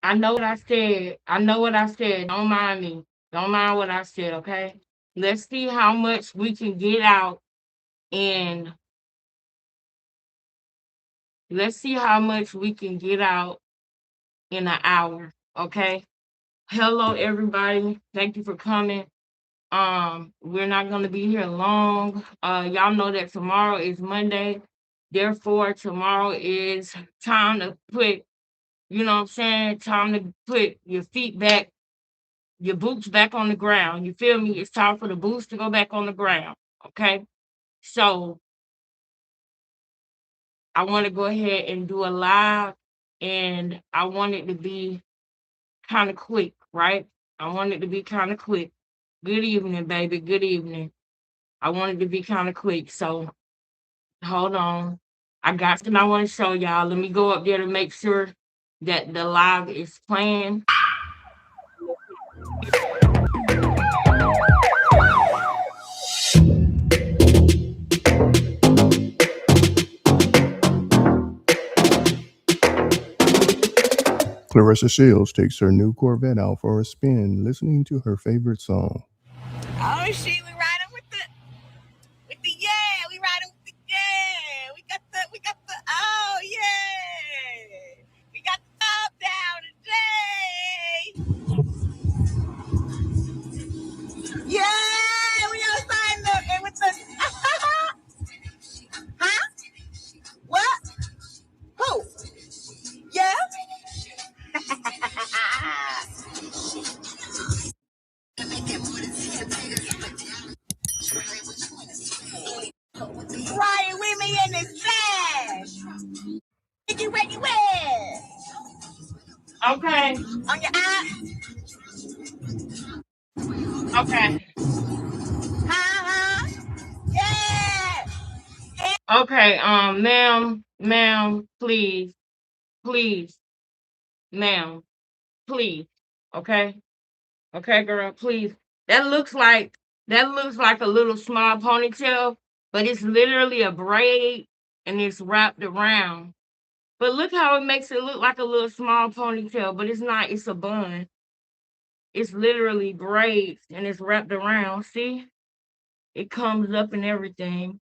I know what I said. I know what I said. Don't mind me. Don't mind what I said, okay? Let's see how much we can get out in let's see how much we can get out in an hour, okay? Hello everybody. Thank you for coming. We're not gonna be here long. Y'all know that tomorrow is Monday. Therefore, tomorrow is time to put, you know what I'm saying? Time to put your feet back, your boots back on the ground. You feel me? It's time for the boots to go back on the ground. Okay. So I want to go ahead and do a live, and I want it to be kind of quick, right? I want it to be kind of quick. Good evening, baby. Good evening. I want it to be kind of quick. So hold on. I got something I want to show y'all. Let me go up there to make sure that the live is playing. Clarissa Shields takes her new Corvette out for a spin, listening to her favorite song. Oh shit, we riding with the yeah, we riding with the yeah. We got the oh yeah. We got the top down today. Yeah, we outside looking with the huh? What? Who? Yeah? Riding with me in this flash. Ricky, Ricky, where? Okay. On your app? Okay. Huh? Yeah. Okay. Ma'am, please, please, ma'am, please. Okay. Okay, girl, please. That looks like that looks like a little small ponytail, but it's literally a braid and it's wrapped around. But look how it makes it look like a little small ponytail, but it's not, it's a bun. It's literally braids and it's wrapped around. See? It comes up and everything.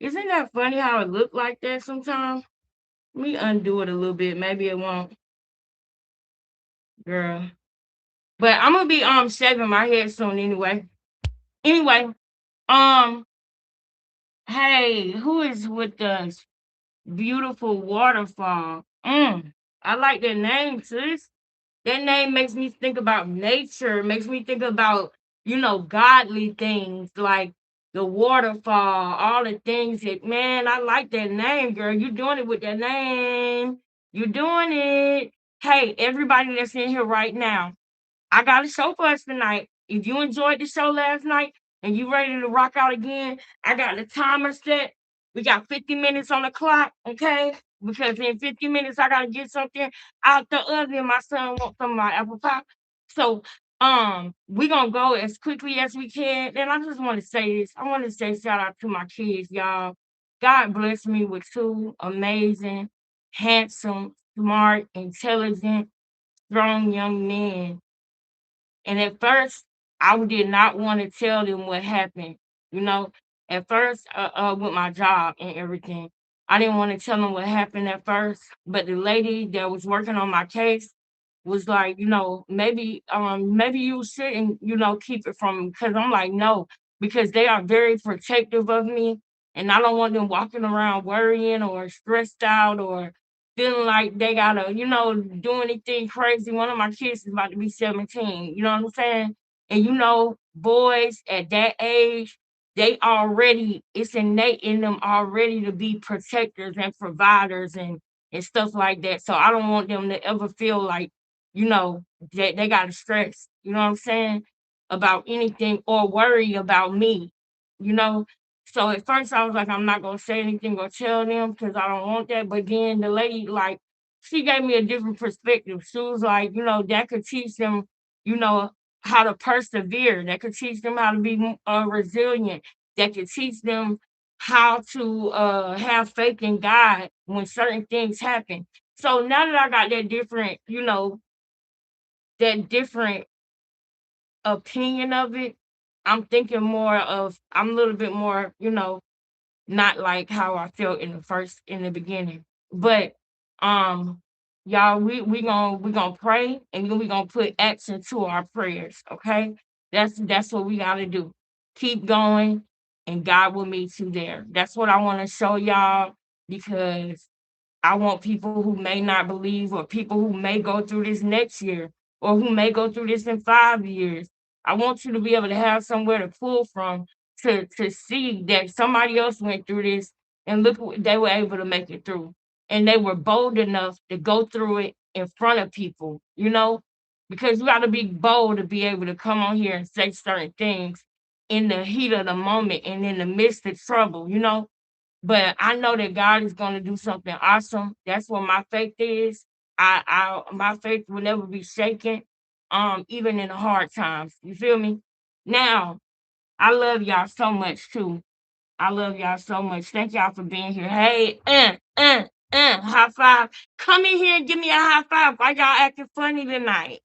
Isn't that funny how it looked like that sometimes? Let me undo it a little bit. Maybe it won't, girl. But I'm gonna be shaving my head soon anyway. Anyway, um, hey, who is with us? Beautiful waterfall. I like that name, sis. That name makes me think about nature, makes me think about, godly things like the waterfall, all the things that, man, I like that name, girl. You doing it with that name. You doing it. Hey, everybody that's in here right now, I got a show for us tonight. If you enjoyed the show last night and you ready to rock out again, I got the timer set. We got 50 minutes on the clock, okay? Because in 50 minutes I gotta get something out the oven. My son wants some of my apple pie. So we gonna go as quickly as we can. And I just want to say this. I want to say shout out to my kids, y'all. God bless me with two amazing, handsome, smart, intelligent, strong young men, and at first, I did not want to tell them what happened. You know, at first, with my job and everything, I didn't want to tell them what happened at first. But the lady that was working on my case was like, maybe you shouldn't, keep it from them. Because I'm like, no, because they are very protective of me, and I don't want them walking around worrying or stressed out or feeling like they gotta, do anything crazy. One of my kids is about to be 17, you know what I'm saying? And boys at that age, they already, it's innate in them already to be protectors and providers and stuff like that. So I don't want them to ever feel like, you know, that they gotta stress, you know what I'm saying, about anything or worry about me, you know. So at first I was like, I'm not gonna say anything or tell them because I don't want that. But then the lady, like, she gave me a different perspective. She was like, that could teach them, you know, how to persevere. That could teach them how to be resilient. That could teach them how to have faith in God when certain things happen. So now that I got that different, that different opinion of it. I'm thinking more of I'm a little bit more, not like how I felt in the beginning. But um y'all, we gonna pray, and then we gonna put action to our prayers, okay? That's what we gotta do. Keep going, and God will meet you there. That's what I want to show y'all, because I want people who may not believe, or people who may go through this next year, or who may go through this in 5 years. I want you to be able to have somewhere to pull from, to see that somebody else went through this, and look what they were able to make it through. And they were bold enough to go through it in front of people, because you got to be bold to be able to come on here and say certain things in the heat of the moment and in the midst of trouble. But I know that God is going to do something awesome. That's what my faith is. My faith will never be shaken, even in the hard times. You feel me? Now, I love y'all so much too. I love y'all so much. Thank y'all for being here. Hey, high five. Come in here and give me a high five. Why y'all acting funny tonight?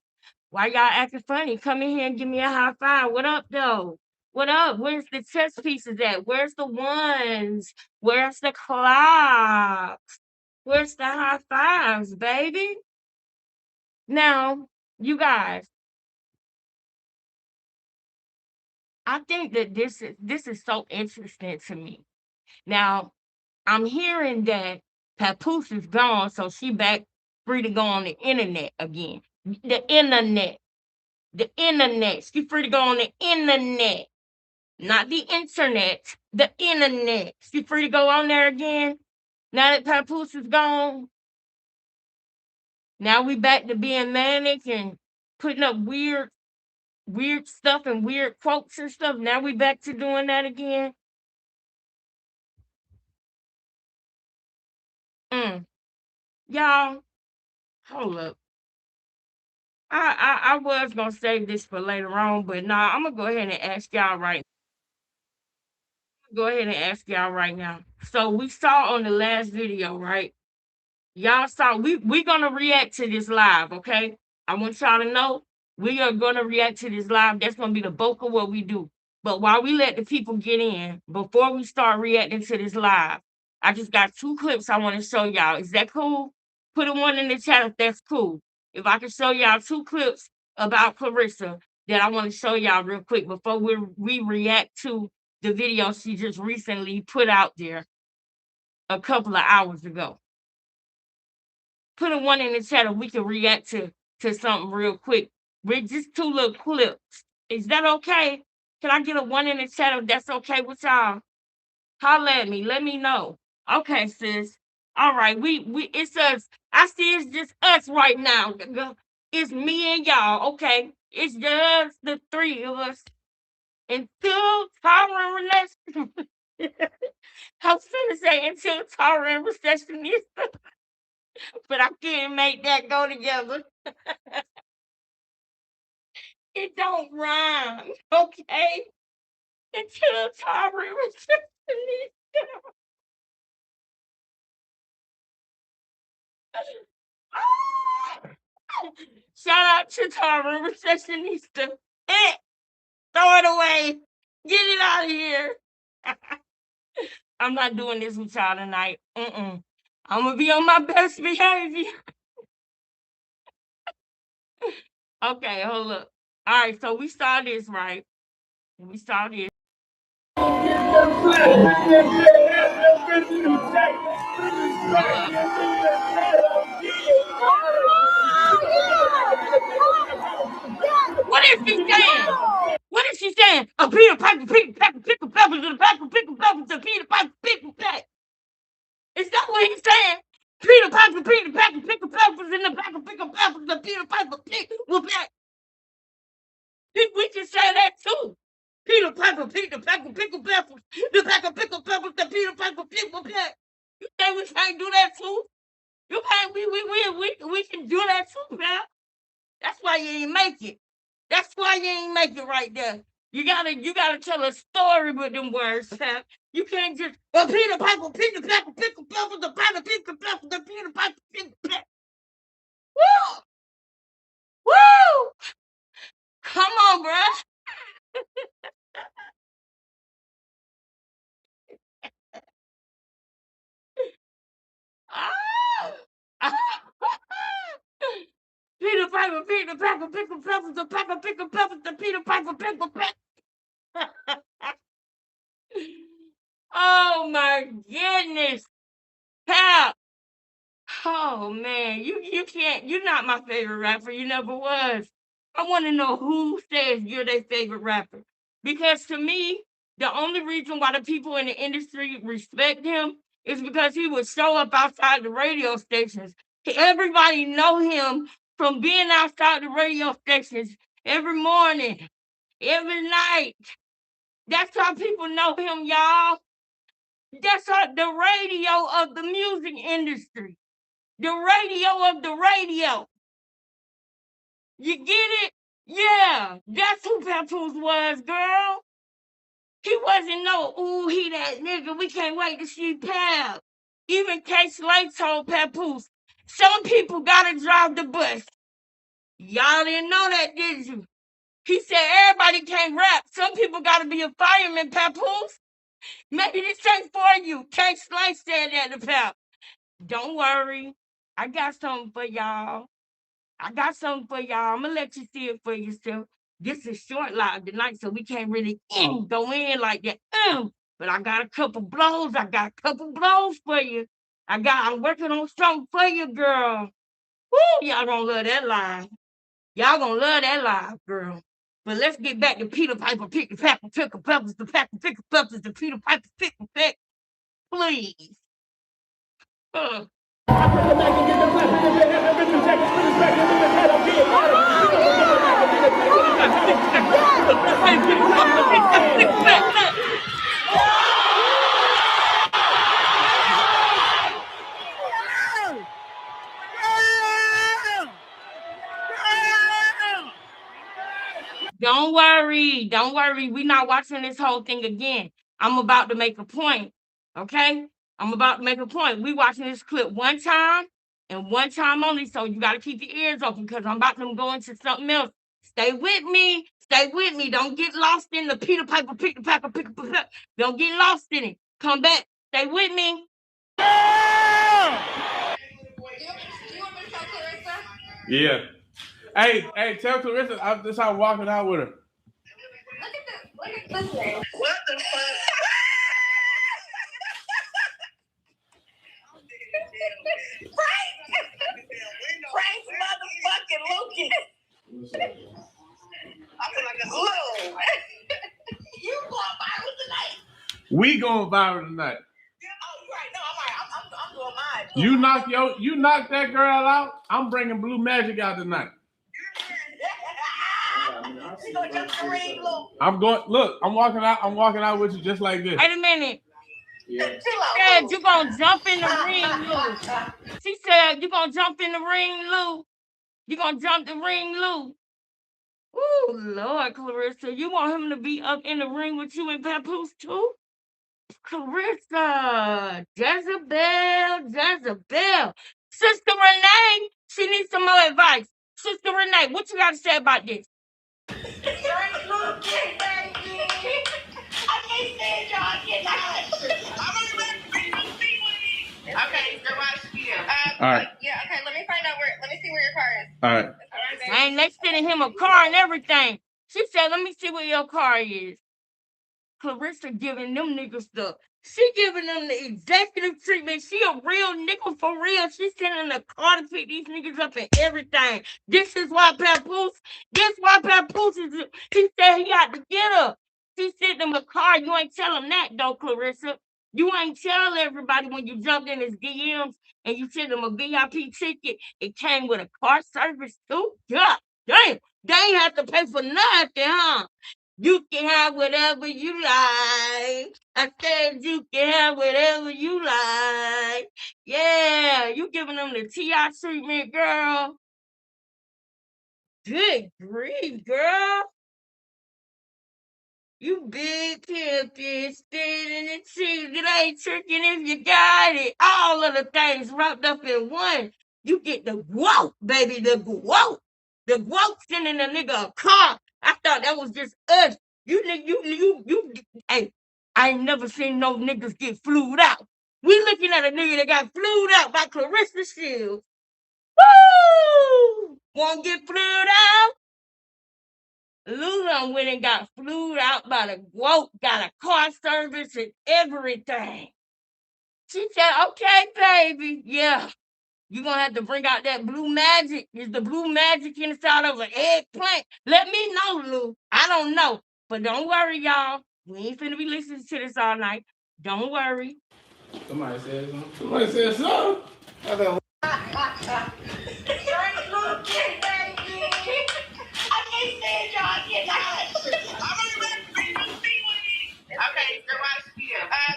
Why y'all acting funny? Come in here and give me a high five. What up, though? What up? Where's the chess pieces at? Where's the ones? Where's the clocks? Where's the high fives, baby? Now, you guys, I think that this is so interesting to me. Now, I'm hearing that Papoose is gone, so she back free to go on the internet again. The internet. The internet. She free to go on the internet. Not the internet, the internet. She free to go on there again. Now that Papoose is gone, now we back to being manic and putting up weird stuff and weird quotes and stuff. Now we back to doing that again. Mm. Y'all, hold up. I was gonna save this for later on, but nah, I'm gonna go ahead and ask y'all right. Go ahead and ask y'all right now. So we saw on the last video, right? Y'all saw we gonna react to this live, okay? I want y'all to know we are gonna react to this live. That's gonna be the bulk of what we do. But while we let the people get in, before we start reacting to this live, I just got two clips I want to show y'all. Is that cool? Put a one in the chat if that's cool. If I can show y'all two clips about Clarissa that I want to show y'all real quick before we react to the video she just recently put out there a couple of hours ago. Put a one in the chat if we can react to something real quick. With just two little clips. Is that okay? Can I get a one in the chat if that's okay with y'all? Holla at me. Let me know. Okay, sis. All right. We it's us. I see it's just us right now. It's me and y'all. Okay. It's just the three of us. Until Tara and I was gonna say until Tara and receptionist, but I can't make that go together. It don't rhyme, okay? Until Tara receptionist. Shout out to Tara receptionista. Eh, throw it away. Get it out of here. I'm not doing this with y'all tonight. I'm gonna be on my best behavior. Okay, hold up. All right, so we saw this, right? We saw this. What is she saying? What is she saying? A Peter Piper, pickle peppers, and a pack of pickle peppers, a Peter Piper, pickle pack. Is that what he's saying? Peter Piper, pickle peppers, and the pack of pickle peppers, the Peter Piper, pickle pack. We can say that too. Peter Piper, pickle peppers, the pack of pickle peppers, the Peter Piper, pickle pack. You think we can't do that too? You can't. We can do that too, man. That's why you ain't make it. That's why you ain't make it right there. You gotta tell a story with them words, Pat. You can't just Peter Piper, Peter Piper, pickle pepper, the Peter Piper, the Peter Piper, pickle pepper. Woo! Woo! Peter Piper, Peter Piper, pickle peppers, the Piper, pickle peppers, the Peter Piper, pickle peppers. Oh my goodness. Pap. Oh man, you can't. You're not my favorite rapper. You never was. I want to know who says you're their favorite rapper. Because to me, the only reason why the people in the industry respect him is because he would show up outside the radio stations. Everybody know him from being outside the radio stations every morning, every night. That's how people know him, y'all. That's the radio of the music industry. The radio of the radio. You get it? Yeah, that's who Papoose was, girl. He wasn't no, ooh, he that nigga. We can't wait to see Pap. Even K. Slate told Papoose, some people gotta drive the bus. Y'all didn't know that, did you? He said everybody can't rap. Some people gotta be a fireman, Papoose. Maybe this ain't for you. K. Slate said that to Pap. Don't worry. I got something for y'all. I got something for y'all. I'm gonna let you see it for yourself. This is short live tonight, so we can't really go in like that. But I got a couple blows. I got a couple blows for you. I'm working on something for you, girl. Woo, y'all gonna love that live. Y'all gonna love that live, girl. But let's get back to Peter Piper, Pickle Packer, Pickle Peppers, the Packer, Pickle Peppers, the Peter Piper, Pickle Peck. Please. Don't worry. Don't worry. We're not watching this whole thing again. I'm about to make a point. Okay? I'm about to make a point. We watching this clip one time and one time only. So you got to keep your ears open because I'm about to go into something else. Stay with me. Stay with me. Don't get lost in the Peter Piper, Pickle Packer, Pickle Packer. Don't get lost in it. Come back. Stay with me. Yeah. Hey, tell Clarissa this how I'm walking out with her. Look at this. What the fuck? Frank motherfucking Lucas. I feel like a slow. You going viral tonight? We going viral tonight. Oh, you right. No, I'm doing mine. You knock that girl out. I'm bringing Blue Magic out tonight. You gonna jump the ring, Lou? I'm walking out with you just like this. Wait a minute. Yeah. She said you gonna jump in the ring, Lou. She said you gonna jump in the ring, Lou. You gonna jump the ring, Lou. Ooh, Lord, Clarissa. You want him to be up in the ring with you and Papoose too? Clarissa. Jezebel. Sister Renee, she needs some more advice. Sister Renee, what you got to say about this? I can't stand y'all. I cannot. Okay, all right. Yeah, okay, let me see where your car is. All right. Dang, they sending him a car and everything. She said, let me see where your car is. Clarissa giving them niggas stuff. She giving them the executive treatment. She a real nigga for real. She sending the car to pick these niggas up and everything. This is why Papoose is, he said he got to get her. She sent him a car. You ain't tell him that though, Clarissa. You ain't tell everybody when you jumped in his DMs and you sent him a VIP ticket. It came with a car service too. God damn. They ain't have to pay for nothing, huh? You can have whatever you like. I said you can have whatever you like. Yeah, you giving them the T.I. treatment, girl. Good grief, girl. You big pimpin', spitting and cheese. It ain't tricking if you got it. All of the things wrapped up in one. You get the guap, baby, the guap. The guap sending a nigga a car. I thought that was just us. Hey, I ain't never seen no niggas get flued out. We looking at a nigga that got flued out by Clarissa Shields. Woo! Won't get flued out. Lulu went and got flued out by the woke, got a car service and everything. She said, okay, baby. Yeah. You're going to have to bring out that blue magic. Is the blue magic inside of an eggplant? Let me know, Lou. I don't know. But don't worry, y'all. We ain't finna be listening to this all night. Don't worry. Somebody said something. Somebody said something.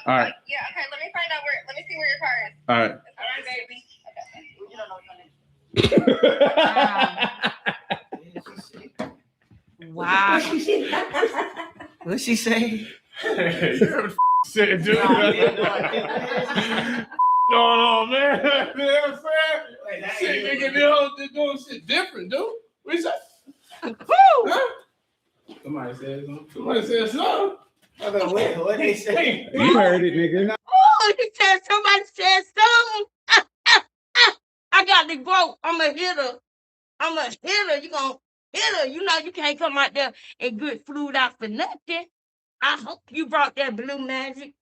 All right. Yeah, okay, let me find out let me see where your car is. All right. All right, baby. Okay. You don't know Wow. What'd she say? Hey, you heard what said, dude? Going on, man. You know what I'm saying? Shit, nigga, they doing shit different, dude. What you say? Huh? Somebody said something. Somebody said something. What they say? You heard it, nigga. Oh, he said somebody said something. I got the growth. I'm a hitter. You gonna hit her. You know you can't come out there and get flued out for nothing. I hope you brought that blue magic.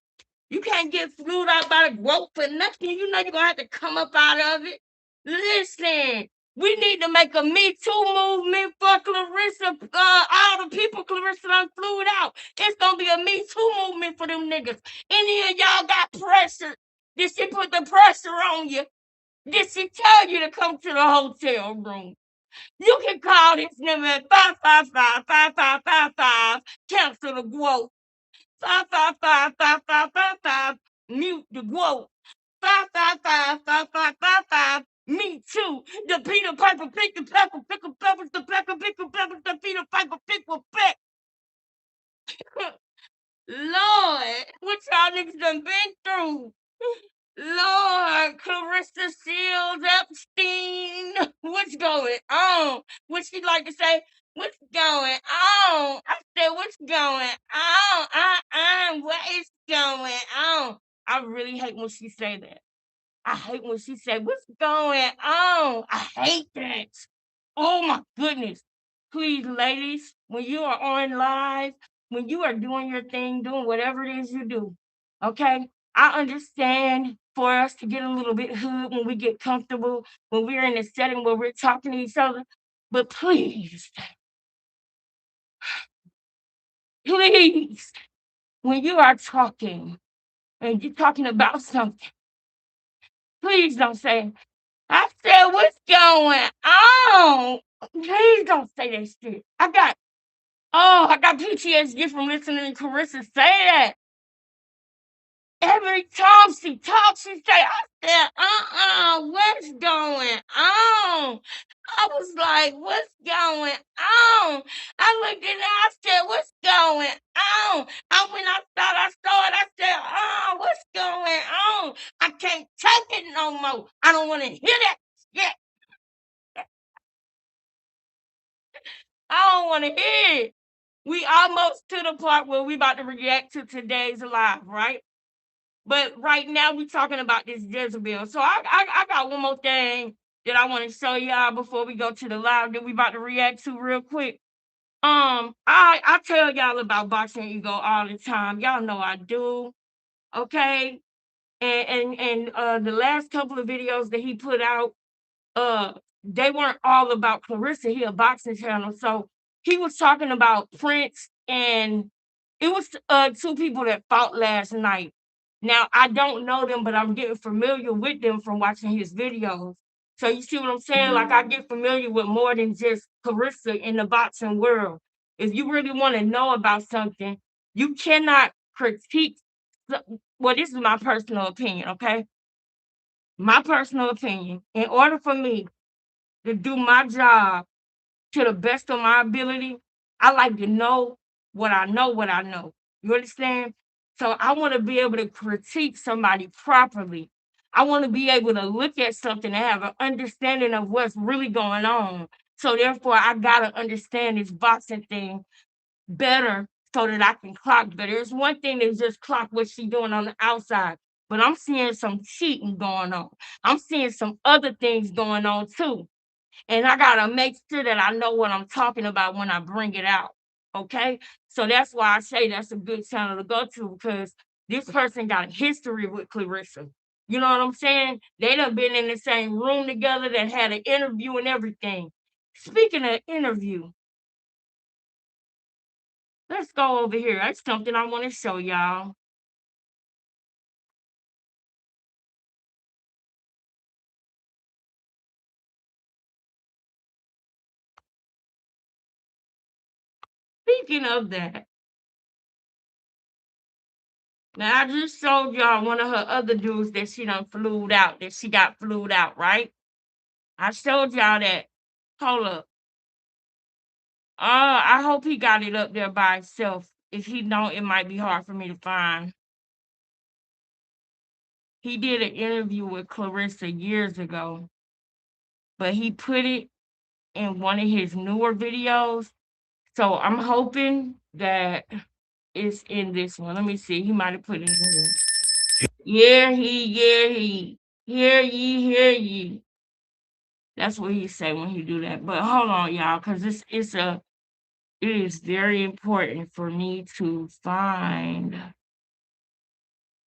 You can't get flued out by the growth for nothing. You know you're gonna have to come up out of it. Listen, we need to make a Me Too movement for Clarissa. All the people Clarissa done flued out. It's gonna be a Me Too movement for them niggas. Any of y'all got pressure? Did she put the pressure on you? Did she tell you to come to the hotel room? You can call this number at 555-5555. Cancel the growth. 555-5555. Mute the growth. 555-5555. Me too. The Peter Piper pick the pepper, pickle peppers, the pepper, pickle peppers, the Peter Piper pickle peck. Lord, what y'all niggas done been through? Lord, Clarissa Shields Epstein, what's going on? What she like to say? What's going on? I said, what's going on? What is going on? I really hate when she say that. I hate when she say, what's going on? I hate that. Oh my goodness. Please, ladies, when you are on live, when you are doing your thing, doing whatever it is you do, okay? I understand for us to get a little bit hood when we get comfortable, when we're in a setting where we're talking to each other. But please, please, when you are talking and you're talking about something, please don't say, I said, what's going on? Please don't say that shit. I got PTSD from listening to Carissa say that. Every time she talks, she say, I said, what's going on? I was like, what's going on? I looked at her, I said, what's going on? And when I thought I saw it, I said, what's going on? I can't take it no more. I don't want to hear that shit. I don't want to hear it. We almost to the part where we about to react to today's live, right? But right now we talking about this Jezebel. So I got one more thing that I want to show y'all before we go to the live that we about to react to real quick. I tell y'all about boxing ego all the time. Y'all know I do. Okay. And the last couple of videos that he put out, they weren't all about Clarissa. He a boxing channel. So he was talking about Prince, and it was two people that fought last night. Now I don't know them, but I'm getting familiar with them from watching his videos. So you see what I'm saying? Like I get familiar with more than just Clarissa in the boxing world. If you really want to know about something, you cannot critique. Well, this is my personal opinion, okay? My personal opinion. In order for me to do my job to the best of my ability, I like to know what I know, what I know. You understand? So I want to be able to critique somebody properly. I want to be able to look at something and have an understanding of what's really going on. So therefore, I gotta understand this boxing thing better so that I can clock better. It's one thing to just clock what she's doing on the outside, but I'm seeing some cheating going on. I'm seeing some other things going on too. And I gotta make sure that I know what I'm talking about when I bring it out. Okay. So that's why I say that's a good channel to go to because this person got a history with Clarissa. You know what I'm saying? They done been in the same room together that had an interview and everything. Speaking of interview, let's go over here. That's something I want to show y'all. Speaking of that, now I just showed y'all one of her other dudes that she done flued out, that she got flued out, right? I showed y'all that. Hold up. I hope he got it up there by himself. If he don't, it might be hard for me to find. He did an interview with Clarissa years ago, but he put it in one of his newer videos. So I'm hoping that it's in this one. Let me see. He might have put it in here. Hear ye, hear ye. That's what he say when he do that. But hold on, y'all, because it is very important for me to find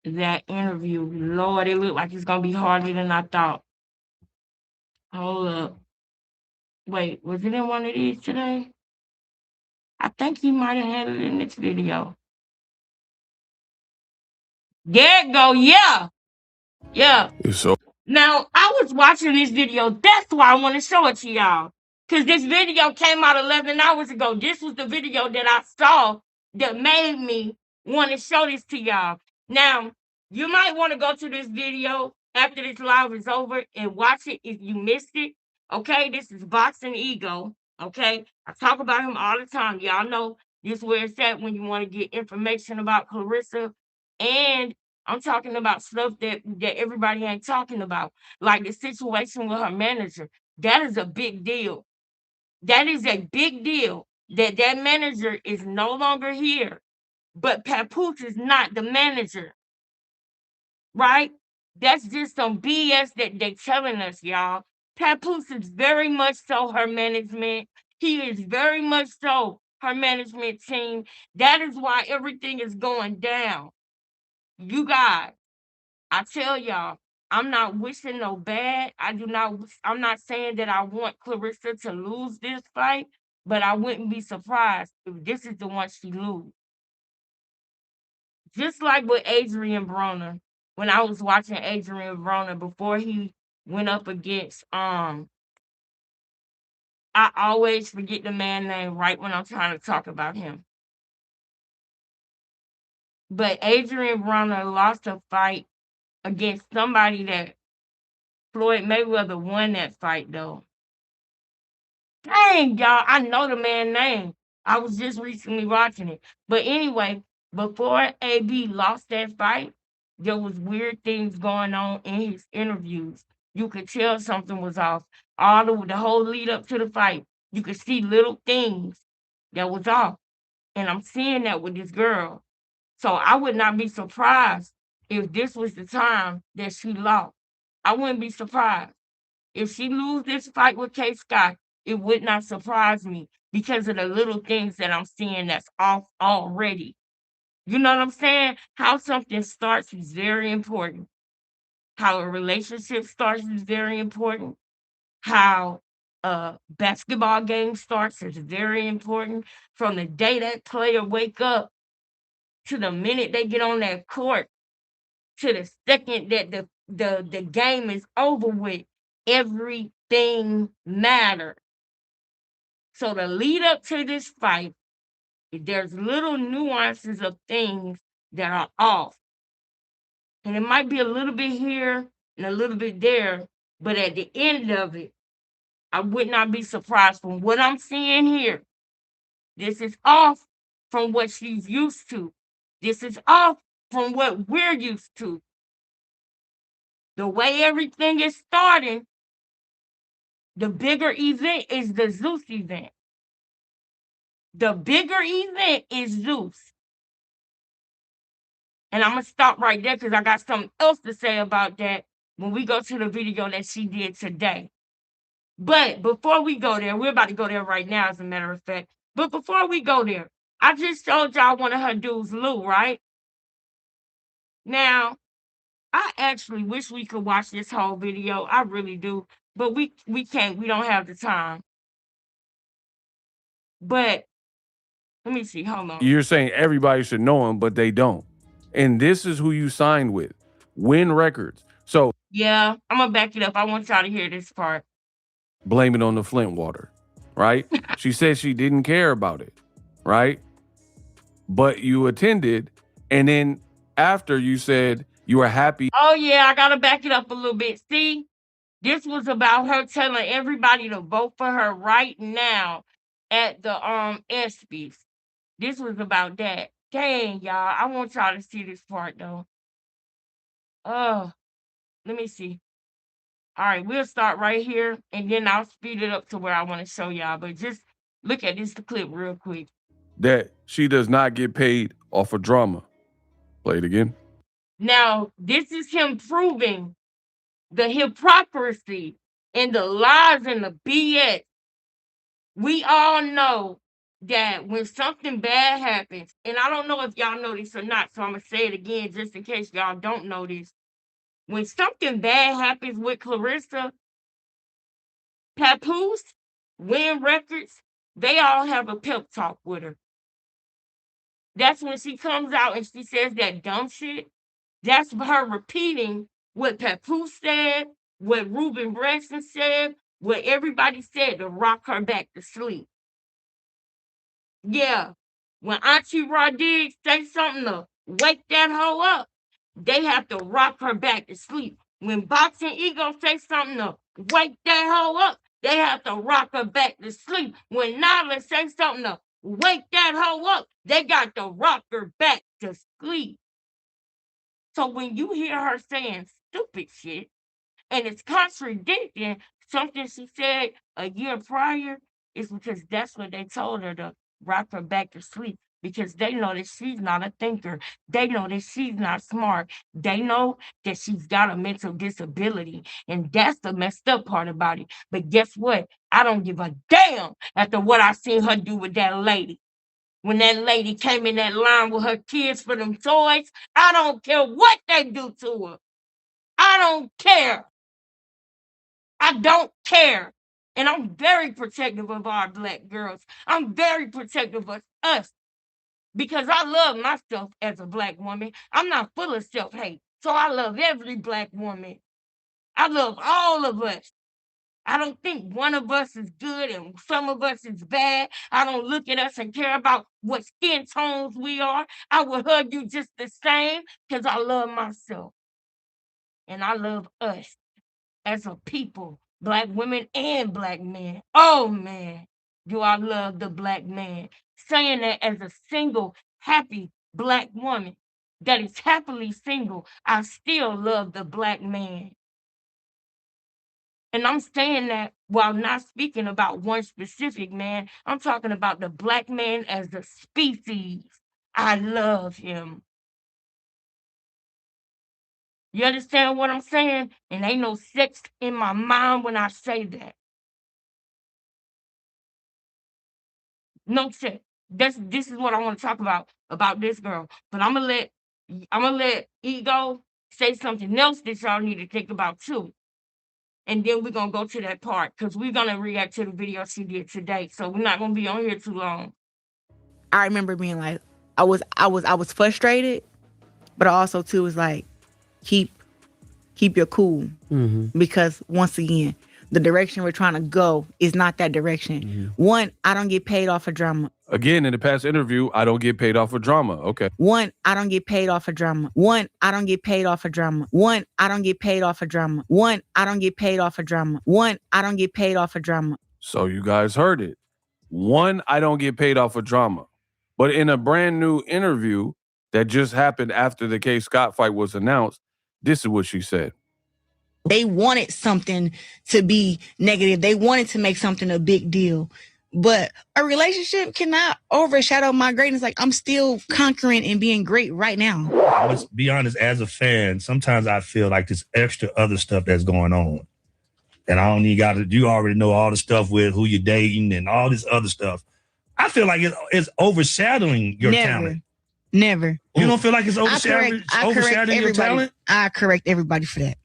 that interview. Lord, it looked like it's gonna be harder than I thought. Hold up. Wait, was it in one of these today? I think he might have had it in this video. There it go. Yeah. Yeah. So Now, I was watching this video. That's why I want to show it to y'all. Because this video came out 11 hours ago. This was the video that I saw that made me want to show this to y'all. Now, you might want to go to this video after this live is over and watch it if you missed it. Okay, this is Boxing Ego. Okay, I talk about him all the time. Y'all know this is where it's at when you want to get information about Clarissa. And I'm talking about stuff that everybody ain't talking about, like the situation with her manager. That is a big deal. That is a big deal that that manager is no longer here, but Papoose is not the manager, right? That's just some BS that they're telling us, y'all. Papoose is very much so her management. He is very much so her management team. That is why everything is going down. You guys, I tell y'all, I'm not wishing no bad. I'm not saying that I want Clarissa to lose this fight, but I wouldn't be surprised if this is the one she lose. Just like with Adrian Broner, when I was watching Adrian Broner before he went up against I always forget the man name right when I'm trying to talk about him. But Adrian Broner lost a fight against somebody that Floyd Mayweather won that fight though. Dang, y'all, I know the man name. I was just recently watching it. But anyway, before AB lost that fight, there was weird things going on in his interviews. You could tell something was off. The whole lead up to the fight, you could see little things that was off. And I'm seeing that with this girl. So I would not be surprised if this was the time that she lost. I wouldn't be surprised. If she lose this fight with K Scott, it would not surprise me because of the little things that I'm seeing that's off already. You know what I'm saying? How something starts is very important. How a relationship starts is very important. How a basketball game starts is very important. From the day that player wake up to the minute they get on that court to the second that the game is over with, everything matters. So the lead up to this fight, there's little nuances of things that are off. And it might be a little bit here and a little bit there, but at the end of it, I would not be surprised from what I'm seeing here. This is off from what she's used to. This is off from what we're used to. The way everything is starting, the bigger event is the Zeus event. The bigger event is Zeus. And I'm going to stop right there because I got something else to say about that when we go to the video that she did today. But before we go there, we're about to go there right now, as a matter of fact. But before we go there, I just showed y'all one of her dudes, Lou, right? Now, I actually wish we could watch this whole video. I really do. But we can't. We don't have the time. But let me see. Hold on. You're saying everybody should know him, but they don't. And this is who you signed with. Win Records. So yeah, I'm gonna back it up. I want y'all to hear this part. Blame it on the Flint water, right? She said she didn't care about it, right? But you attended, and then after you said you were happy. Oh yeah, I gotta back it up a little bit. See, this was about her telling everybody to vote for her right now at the ESPYs. This was about that. Dang, y'all. I want y'all to see this part though. Let me see. All right, we'll start right here and then I'll speed it up to where I want to show y'all. But just look at this clip real quick. That she does not get paid off of drama. Play it again. Now, this is him proving the hypocrisy and the lies and the BS. We all know that when something bad happens, and I don't know if y'all know this or not, so I'm going to say it again just in case y'all don't know this. When something bad happens with Clarissa, Papoose, Win Records, they all have a pep talk with her. That's when she comes out and she says that dumb shit. That's her repeating what Papoose said, what Ruben Branson said, what everybody said to rock her back to sleep. Yeah, when Auntie Rodriguez say something to wake that hoe up, they have to rock her back to sleep. When Boxing Ego say something to wake that hoe up, they have to rock her back to sleep. When Nyla say something to wake that hoe up, they got to rock her back to sleep. So when you hear her saying stupid shit, and it's contradicting something she said a year prior, it's because that's what they told her to rock her back to sleep. Because they know that she's not a thinker. They know that she's not smart. They know that she's got a mental disability. And that's the messed up part about it. But guess what? I don't give a damn after what I seen her do with that lady. When that lady came in that line with her kids for them toys, I don't care what they do to her. I don't care. I don't care. And I'm very protective of our Black girls. I'm very protective of us because I love myself as a Black woman. I'm not full of self-hate. So I love every Black woman. I love all of us. I don't think one of us is good and some of us is bad. I don't look at us and care about what skin tones we are. I will hug you just the same because I love myself. And I love us as a people, Black women and Black men. Oh man, do I love the Black man. Saying that as a single, happy Black woman that is happily single, I still love the Black man. And I'm saying that while not speaking about one specific man, I'm talking about the Black man as a species. I love him. You understand what I'm saying? And ain't no sex in my mind when I say that. No sex. This is what I want to talk about this girl. But I'm gonna let Ego say something else that y'all need to think about too. And then we're gonna go to that part because we're gonna react to the video she did today. So we're not gonna be on here too long. I remember being like, I was frustrated, but I also too was like, keep your cool, because once again, the direction we're trying to go is not that direction. One, I don't get paid off of drama. Again, in the past interview, I don't get paid off of drama. Okay. One, I don't get paid off of drama. One, I don't get paid off of drama. One, I don't get paid off of drama. One, I don't get paid off of drama. One, I don't get paid off of drama. So you guys heard it. One, I don't get paid off of drama. But in a brand new interview that just happened after the K. Scott fight was announced, this is what she said. They wanted something to be negative. They wanted to make something a big deal. But a relationship cannot overshadow my greatness. Like, I'm still conquering and being great right now. Let's be honest, as a fan, sometimes I feel like there's extra other stuff that's going on that I don't need you already know all the stuff with who you're dating and all this other stuff. I feel like it's overshadowing your talent. Never. You don't feel like it's overshadowing your talent? I correct everybody for that.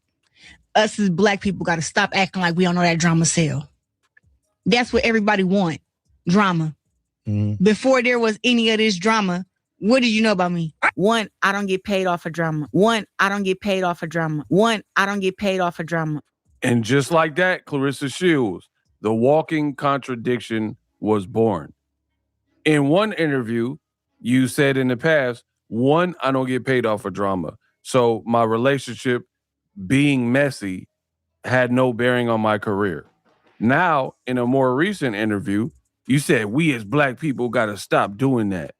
Us as Black people got to stop acting like we don't know that drama sell. That's what everybody want, drama. Mm-hmm. Before there was any of this drama, what did you know about me? One, I don't get paid off of drama. And just like that, Clarissa Shields, the walking contradiction was born. In one interview, you said in the past, one, I don't get paid off of drama. So my relationship being messy had no bearing on my career. Now, in a more recent interview, you said we as Black people got to stop doing that.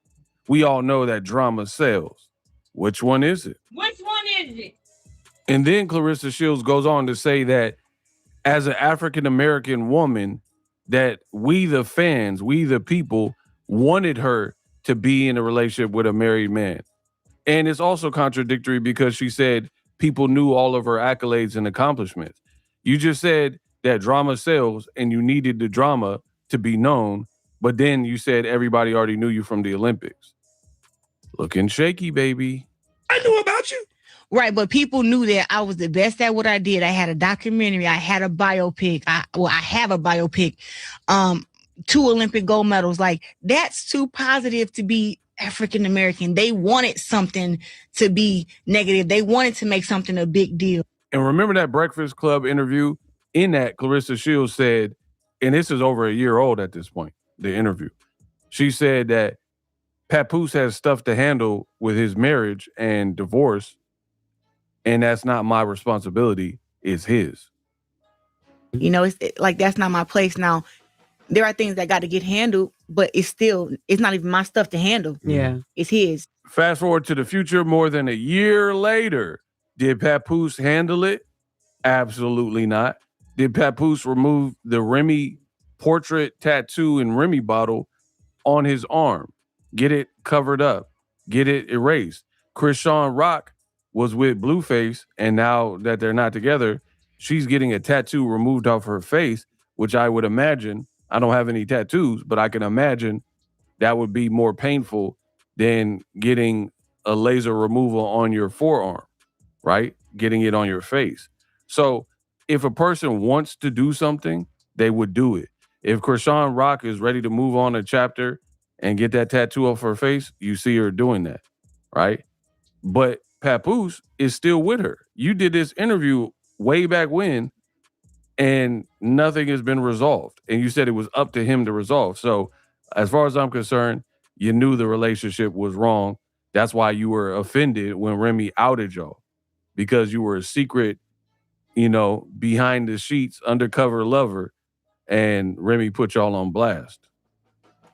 We all know that drama sells. Which one is it? And then Clarissa Shields goes on to say that as an African-American woman, that we the fans, we the people wanted her to be in a relationship with a married man. And it's also contradictory because she said people knew all of her accolades and accomplishments. You just said that drama sells and you needed the drama to be known, but then you said everybody already knew you from the Olympics. Looking shaky, baby. I knew about you. Right, but people knew that I was the best at what I did. I had a documentary. I had a biopic. I have a biopic. 2 Olympic gold medals. Like, that's too positive to be African American. They wanted something to be negative. They wanted to make something a big deal. And remember that Breakfast Club interview? In that, Clarissa Shields said, and this is over a year old at this point, the interview. She said that Papoose has stuff to handle with his marriage and divorce, and that's not my responsibility, it's his. You know, it's like, that's not my place. Now, there are things that got to get handled, but it's not even my stuff to handle. Yeah. It's his. Fast forward to the future, more than a year later. Did Papoose handle it? Absolutely not. Did Papoose remove the Remy portrait tattoo and Remy bottle on his arm? Get it covered up. Get it erased. Krishan Rock was with Blueface, and now that they're not together, she's getting a tattoo removed off her face, which I would imagine, I don't have any tattoos, but I can imagine that would be more painful than getting a laser removal on your forearm, right? Getting it on your face. So if a person wants to do something, they would do it. If Krishan Rock is ready to move on a chapter and get that tattoo off her face, you see her doing that, right? But Papoose is still with her. You did this interview way back when, and nothing has been resolved. And you said it was up to him to resolve. So as far as I'm concerned, you knew the relationship was wrong. That's why you were offended when Remy outed y'all, because you were a secret, behind the sheets, undercover lover, and Remy put y'all on blast.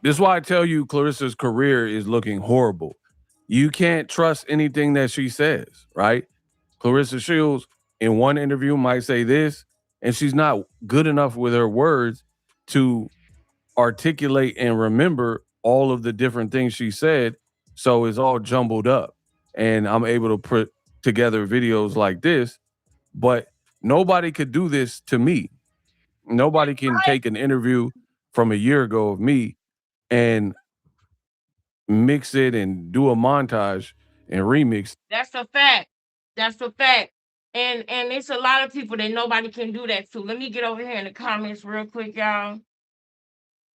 This is why I tell you Clarissa's career is looking horrible. You can't trust anything that she says, right? Clarissa Shields in one interview might say this, and she's not good enough with her words to articulate and remember all of the different things she said. So it's all jumbled up. And I'm able to put together videos like this, but nobody could do this to me. Nobody can take an interview from a year ago of me and mix it and do a montage and remix. That's a fact. And it's a lot of people that nobody can do that to. Let me get over here in the comments real quick, y'all.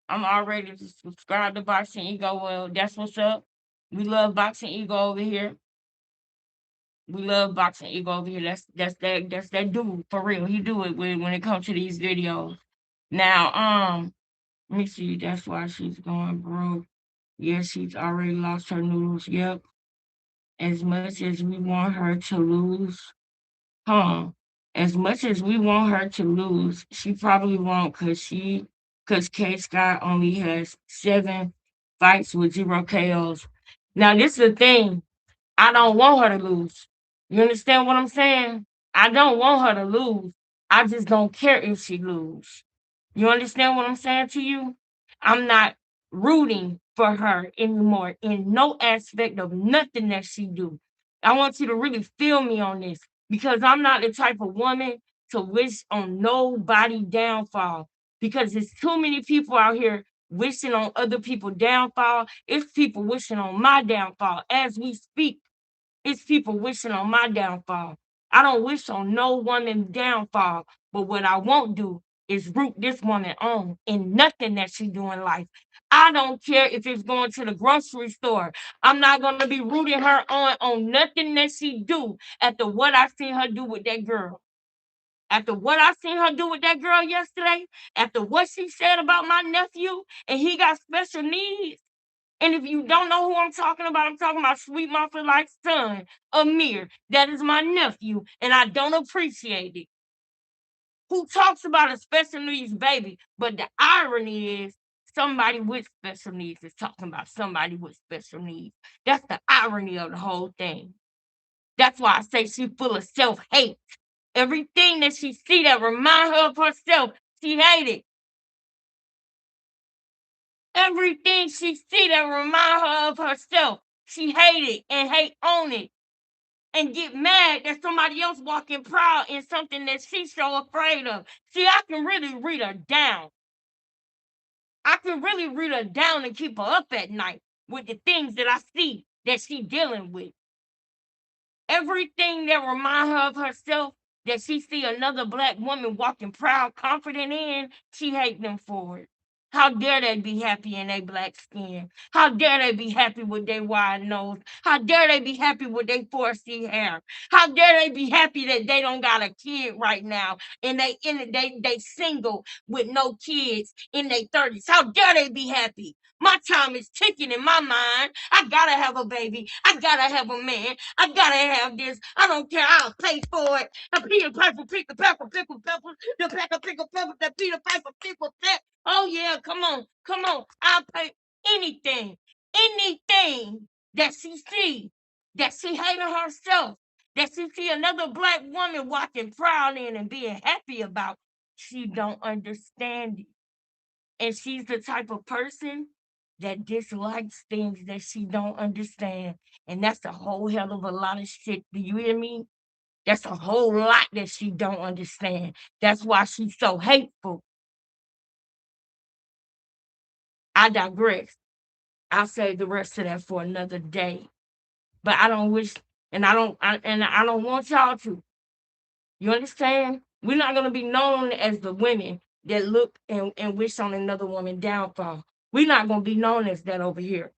I'm already to subscribe to Boxing Ego. Well, that's what's up. We love Boxing Ego over here. That's that dude for real. He do it when it comes to these videos. Now, let me see. That's why she's going broke. Yes, she's already lost her noodles. Yep. As much as we want her to lose, as much as we want her to lose, she probably won't, because K Scott only has 7 fights with 0 KOs. Now, this is the thing. I don't want her to lose. You understand what I'm saying? I don't want her to lose. I just don't care if she lose. You understand what I'm saying to you? I'm not rooting for her anymore in no aspect of nothing that she do. I want you to really feel me on this, because I'm not the type of woman to wish on nobody downfall because there's too many people out here wishing on other people downfall. It's people wishing on my downfall as we speak. It's people wishing on my downfall. I don't wish on no woman downfall, but what I won't do is root this woman on in nothing that she do in life. I don't care if it's going to the grocery store. I'm not gonna be rooting her on nothing that she do after what I seen her do with that girl. After what I seen her do with that girl yesterday, after what she said about my nephew, and he got special needs. And if you don't know who I'm talking about Sweet Martha like son, Amir. That is my nephew, and I don't appreciate it. Who talks about a special needs baby? But the irony is somebody with special needs is talking about somebody with special needs. That's the irony of the whole thing. That's why I say she's full of self-hate. Everything that she see that remind her of herself, she hate it. Everything she see that remind her of herself, she hate it and hate on it. And get mad that somebody else walking proud in something that she's so afraid of. See, I can really read her down. I can really read her down and keep her up at night with the things that I see that she dealing with. Everything that remind her of herself that she see another black woman walking proud, confident in, she hate them for it. How dare they be happy in their black skin? How dare they be happy with their wide nose? How dare they be happy with their 4C hair? How dare they be happy that they don't got a kid right now and they single with no kids in their 30s? How dare they be happy? My time is ticking in my mind. I gotta have a baby. I gotta have a man. I gotta have this. I don't care. I'll pay for it. The Peter Piper, pick the pepper, pickle pepper, the pecker, pickle pepper, the Peter Piper, pickle pepper. Oh yeah, come on, come on. I'll pay anything, anything that she see, that she hating herself, that she see another black woman walking proud in and being happy about. She don't understand it. And she's the type of person that dislikes things that she don't understand. And that's a whole hell of a lot of shit. Do you hear me? That's a whole lot that she don't understand. That's why she's so hateful. I digress. I'll save the rest of that for another day. But I don't wish, and I don't want y'all to. You understand? We're not gonna be known as the women that look and wish on another woman downfall. We're not gonna be known as that over here.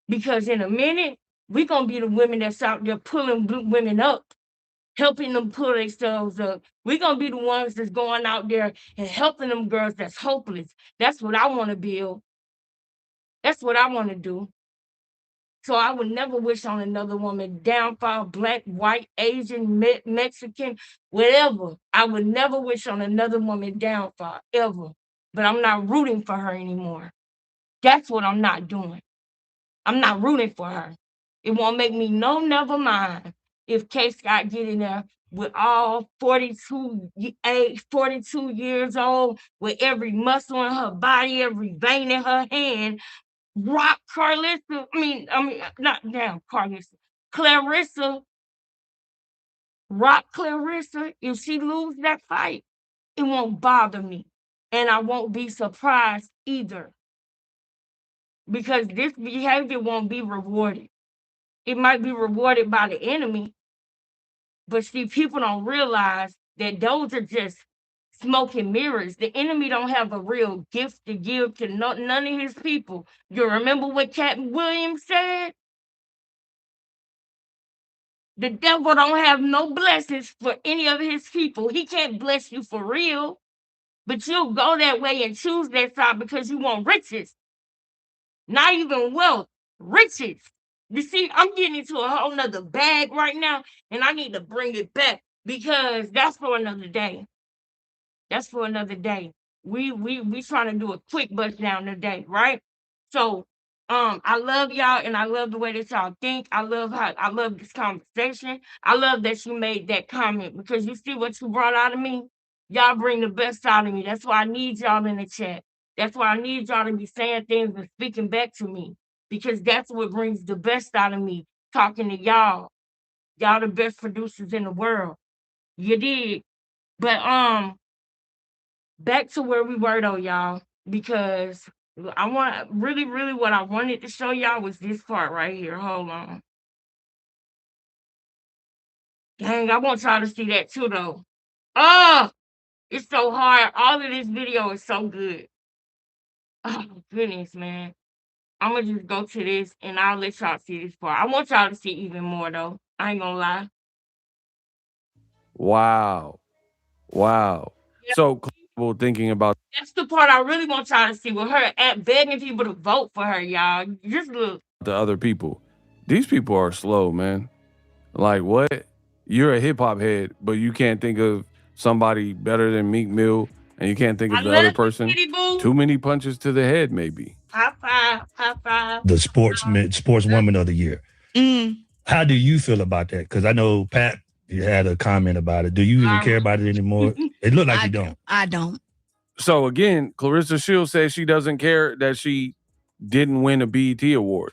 Because in a minute, we're gonna be the women that's out there pulling women up, helping them pull themselves up. We're gonna be the ones that's going out there and helping them girls that's hopeless. That's what I want to build. That's what I want to do. So I would never wish on another woman downfall, black, white, Asian, Mexican, whatever. I would never wish on another woman downfall, ever. But I'm not rooting for her anymore. That's what I'm not doing. I'm not rooting for her. It won't make me no never mind if K Scott get in there with all 42 years old, with every muscle in her body, every vein in her hand, rock Carlissa. Not damn Carlissa. Clarissa. Rock Clarissa. If she lose that fight, it won't bother me. And I won't be surprised either. Because this behavior won't be rewarded. It might be rewarded by the enemy. But see, people don't realize that those are just smoke and mirrors. The enemy don't have a real gift to give to none of his people. You remember what Captain Williams said? The devil don't have no blessings for any of his people. He can't bless you for real. But you'll go that way and choose that side because you want riches. Not even wealth, riches. You see, I'm getting into a whole nother bag right now, and I need to bring it back because that's for another day. That's for another day. We trying to do a quick bust down today, right? So I love y'all and I love the way that y'all think. I love this conversation. I love that you made that comment because you see what you brought out of me. Y'all bring the best out of me. That's why I need y'all in the chat. That's why I need y'all to be saying things and speaking back to me because that's what brings the best out of me. Talking to y'all. Y'all the best producers in the world. You did. But back to where we were though, y'all, because I want really, really what I wanted to show y'all was this part right here. Hold on. Dang, I want y'all to see that too though. Oh, it's so hard. All of this video is so good. Oh goodness, man. I'm gonna just go to this and I'll let y'all see this part. I want y'all to see even more though. I ain't gonna lie. Wow. Wow. Yeah, So comfortable thinking about that's the part I really want y'all to see with her at begging people to vote for her, y'all. Just look. the other people. These people are slow, man. Like what? You're a hip hop head, but you can't think of somebody better than Meek Mill, and you can't think I of the other love you, person. Kitty Boo. Too many punches to the head, maybe. High five, high five. The sportswoman of the year. Mm. How do you feel about that? Because I know Pat had a comment about it. Do you even care about it anymore? It looked like you don't. I don't. So again, Clarissa Shields says she doesn't care that she didn't win a BET award,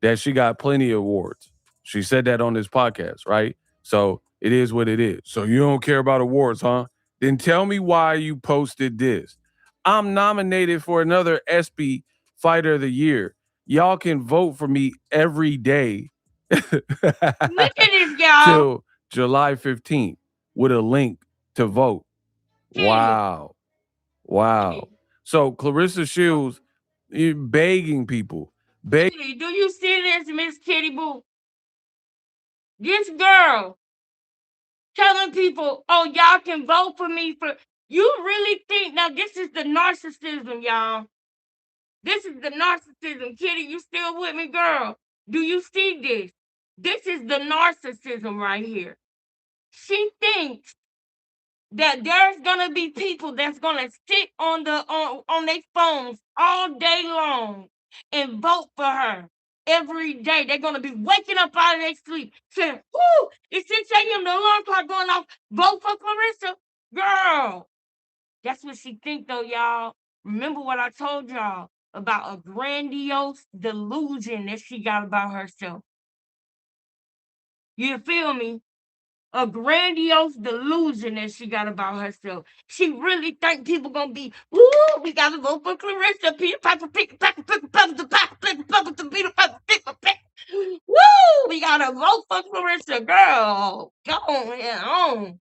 that she got plenty of awards. She said that on this podcast, right? So it is what it is. So you don't care about awards, huh? Then tell me why you posted this. I'm nominated for another ESPY Fighter of the Year. Y'all can vote for me every day Look at this, y'all. till July 15th with a link to vote. Wow. Wow. So Clarissa Shields begging people. Do you see this, Miss Kitty Boo? This girl telling people, oh, y'all can vote for me for you really think now this is the narcissism, y'all. This is the narcissism. Kitty, you still with me, girl? Do you see this? This is the narcissism right here. She thinks that there's gonna be people that's gonna sit on their phones all day long and vote for her every day. They're gonna be waking up out of their sleep saying, "Whoo, it's 6 a.m. The alarm clock going off. Vote for Clarissa, girl." That's what she think though, y'all. Remember what I told y'all about a grandiose delusion that she got about herself. You feel me? A grandiose delusion that she got about herself. She really think people gonna be, ooh, we gotta vote for Clarissa. Peter Piper, pick, Piper, pick, Piper, the Piper, pick, Piper, the Peter Piper, pick, pick. Woo! We gotta vote for Clarissa, girl. Go on.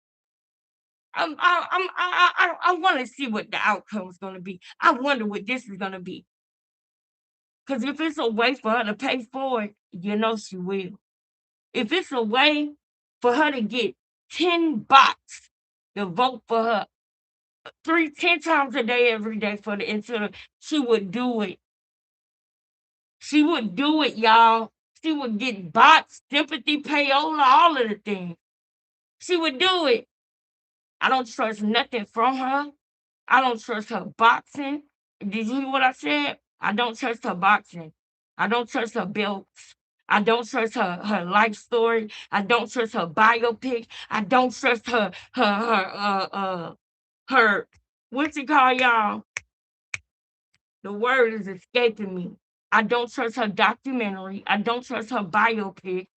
I want to see what the outcome is gonna be. I wonder what this is gonna be. Cause if it's a way for her to pay for it, you know she will. If it's a way for her to get 10 bots to vote for her 10 times a day, every day for the incident, she would do it. She would do it, y'all. She would get bots, sympathy, payola, all of the things. She would do it. I don't trust nothing from her. I don't trust her boxing. Did you hear what I said? I don't trust her boxing. I don't trust her belts. I don't trust her life story. I don't trust her biopic. I don't trust her what's it called, y'all? The word is escaping me. I don't trust her documentary. I don't trust her biopic.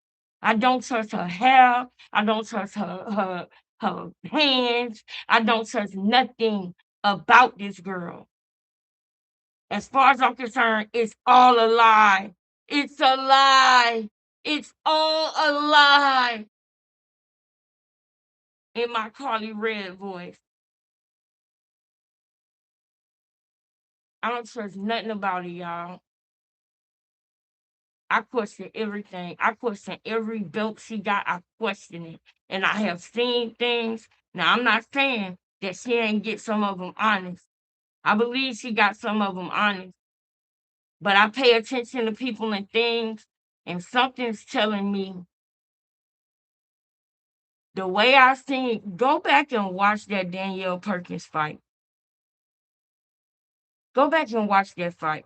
I don't trust her hair. I don't trust her hands. I don't trust nothing about this girl. As far as I'm concerned, it's all a lie. It's a lie. It's all a lie. In my Carly Red voice. I don't trust nothing about it, y'all. I question everything. I question every belt she got. I question it. And I have seen things. Now, I'm not saying that she ain't get some of them honest. I believe she got some of them honest. But I pay attention to people and things, and something's telling me the way I seen, go back and watch that Danielle Perkins fight. Go back and watch that fight.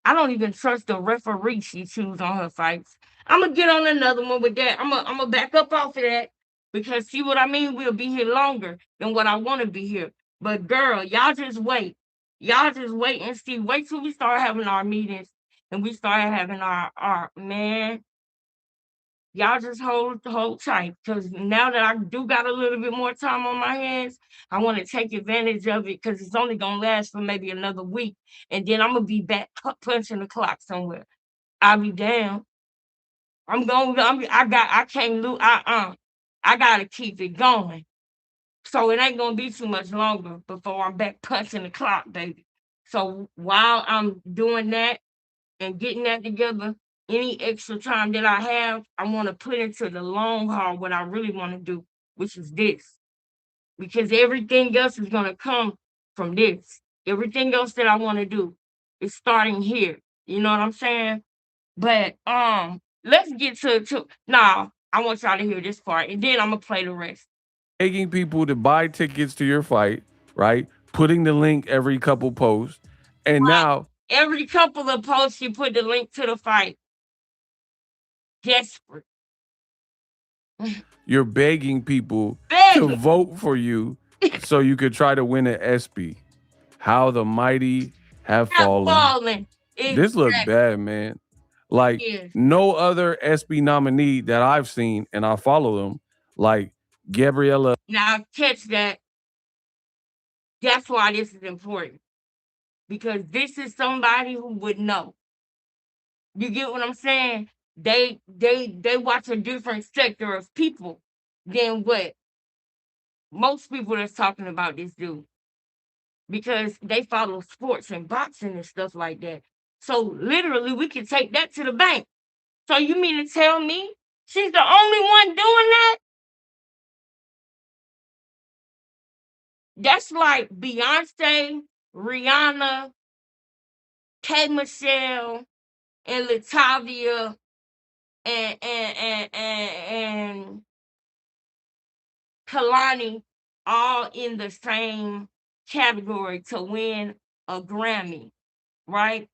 I don't even trust the referee she choose on her fights. I'm gonna get on another one with that. I'm gonna back up off of that because see what I mean. We'll be here longer than what I want to be here. But girl, y'all just wait. Y'all just wait and see. Wait till we start having our meetings and we start having our man. Y'all just hold tight, because now that I do got a little bit more time on my hands, I want to take advantage of it, because it's only gonna last for maybe another week, and then I'm gonna be back punching the clock somewhere. I'll be damn. I can't lose. I gotta keep it going. So it ain't gonna be too much longer before I'm back punching the clock, baby. So while I'm doing that and getting that together, any extra time that I have, I want to put into the long haul what I really want to do, which is this. Because everything else is gonna come from this. Everything else that I want to do is starting here. You know what I'm saying? But let's get to now. I want y'all to hear this part, and then I'm gonna play the rest. Begging people to buy tickets to your fight, right? Putting the link every couple posts. And now Every couple of posts, you put the link to the fight. Desperate. you're begging people to Begging. vote for you so you could try to win an ESPY. How the mighty have Not fallen. falling. This look Exactly. bad, man. Like Yes. no other ESPY nominee that I've seen, and I follow them, like Gabriella. Now catch that. That's why this is important. Because this is somebody who would know. You get what I'm saying? They watch a different sector of people than what most people that's talking about this do. Because they follow sports and boxing and stuff like that. So literally we can take that to the bank. So you mean to tell me she's the only one doing that? That's like Beyonce, Rihanna, K. Michelle, and Latavia, and Kalani, all in the same category to win a Grammy, right?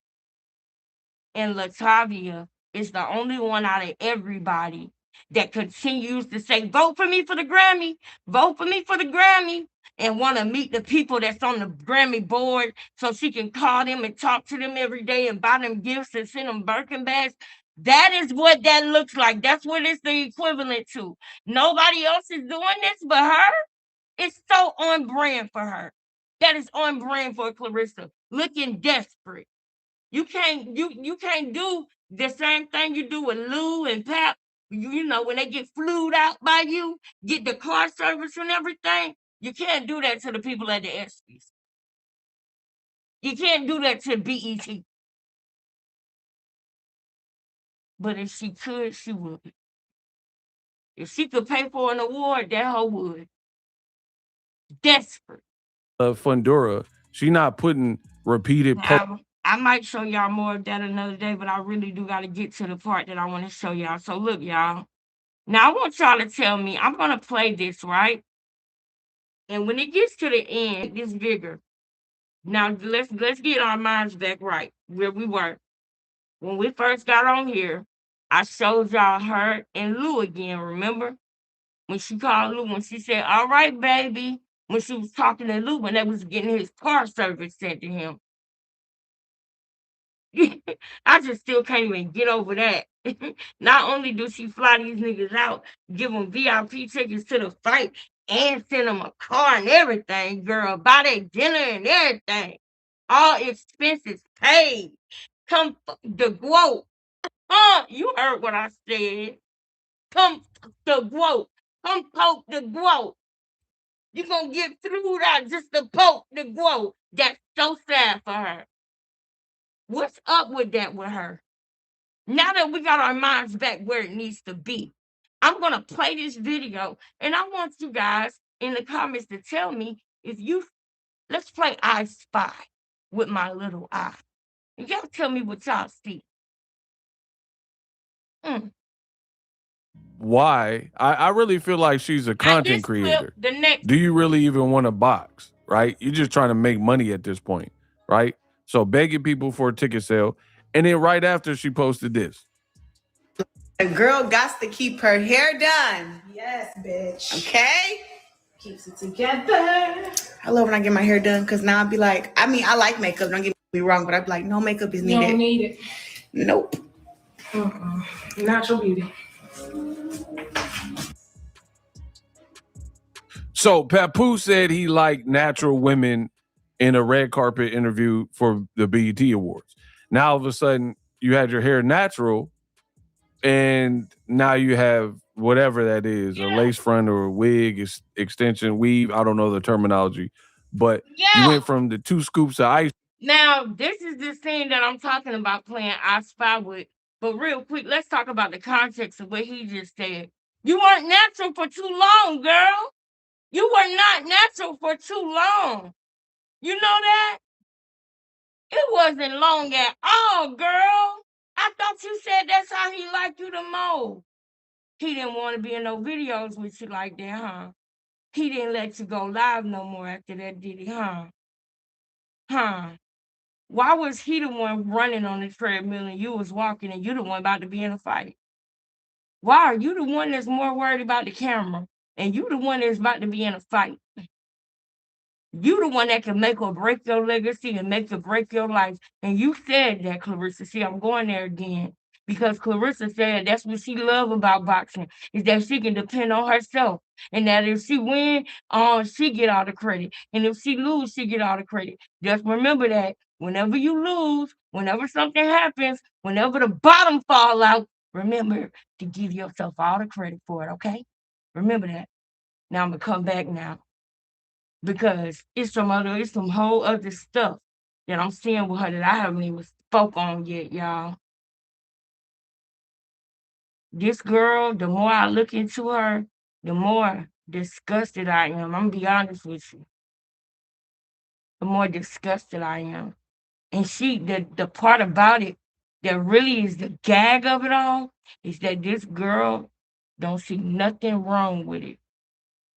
And Latavia is the only one out of everybody that continues to say, vote for me for the Grammy, vote for me for the Grammy, and want to meet the people that's on the Grammy board so she can call them and talk to them every day and buy them gifts and send them Birkin bags. That is what that looks like. That's what it's the equivalent to. Nobody else is doing this but her. It's so on brand for her. That is on brand for Clarissa. Looking desperate. You can't do the same thing you do with Lou and Pap. You know, when they get flued out by you, get the car service and everything. You can't do that to the people at the ESPYs. You can't do that to BET. But if she could, she would. If she could pay for an award, that hoe would. Desperate. Fundura, she not putting repeated I might show y'all more of that another day, but I really do got to get to the part that I want to show y'all. So look, y'all. Now I want y'all to tell me. I'm gonna play this, right? And when it gets to the end, it gets bigger. Now let's get our minds back right where we were when we first got on here. I showed y'all her and Lou again. Remember when she called Lou when she said, "All right, baby," when she was talking to Lou when they was getting his car service sent to him. I just still can't even get over that. Not only do she fly these niggas out, give them VIP tickets to the fight, and send them a car and everything, girl, buy their dinner and everything. All expenses paid. Come the quote. You heard what I said. Come the quote. Come poke the quote. You gonna get through that just to poke the quote. That's so sad for her. What's up with that with her? Now that we got our minds back where it needs to be, I'm going to play this video and I want you guys in the comments to tell me if you, let's play I Spy with my little eye. And y'all tell me what y'all see. Why? I really feel like she's a content creator. The next. Do you really even want to box, right? You're just trying to make money at this point, right? So begging people for a ticket sale. And then right after she posted this. A girl got to keep her hair done. Yes, bitch. Okay? Keeps it together. I love when I get my hair done because now I'll be like, I mean, I like makeup. Don't get me wrong, but I'd be like, no makeup is You needed. don't need it. Nope. Natural beauty. So Papoose said he liked natural women in a red carpet interview for the BET Awards. Now all of a sudden you had your hair natural, and now you have whatever that is, a lace front or a wig, extension, weave. I don't know the terminology, but you went from the 2 scoops of ice. Now, this is the scene that I'm talking about playing I Spy with. But real quick, let's talk about the context of what he just said. You weren't natural for too long, girl. You were not natural for too long. You know that? It wasn't long at all, girl. I thought you said that's how he liked you the most. He didn't want to be in no videos with you like that, huh? He didn't let you go live no more after that, did he, huh? Huh? Why was he the one running on the treadmill and you was walking and you the one about to be in a fight? Why are you the one that's more worried about the camera and you the one that's about to be in a fight? You the one that can make or break your legacy and make or break your life. And you said that, Clarissa. See, I'm going there again. Because Clarissa said that's what she love about boxing, is that she can depend on herself. And that if she win, she get all the credit. And if she lose, she get all the credit. Just remember that whenever you lose, whenever something happens, whenever the bottom fall out, remember to give yourself all the credit for it, okay? Remember that. Now I'm gonna come back now because it's some whole other stuff that I'm seeing with her that I haven't even spoke on yet, y'all. This girl, the more I look into her, the more disgusted I am. I'm gonna be honest with you. The more disgusted I am. And the part about it that really is the gag of it all is that this girl don't see nothing wrong with it.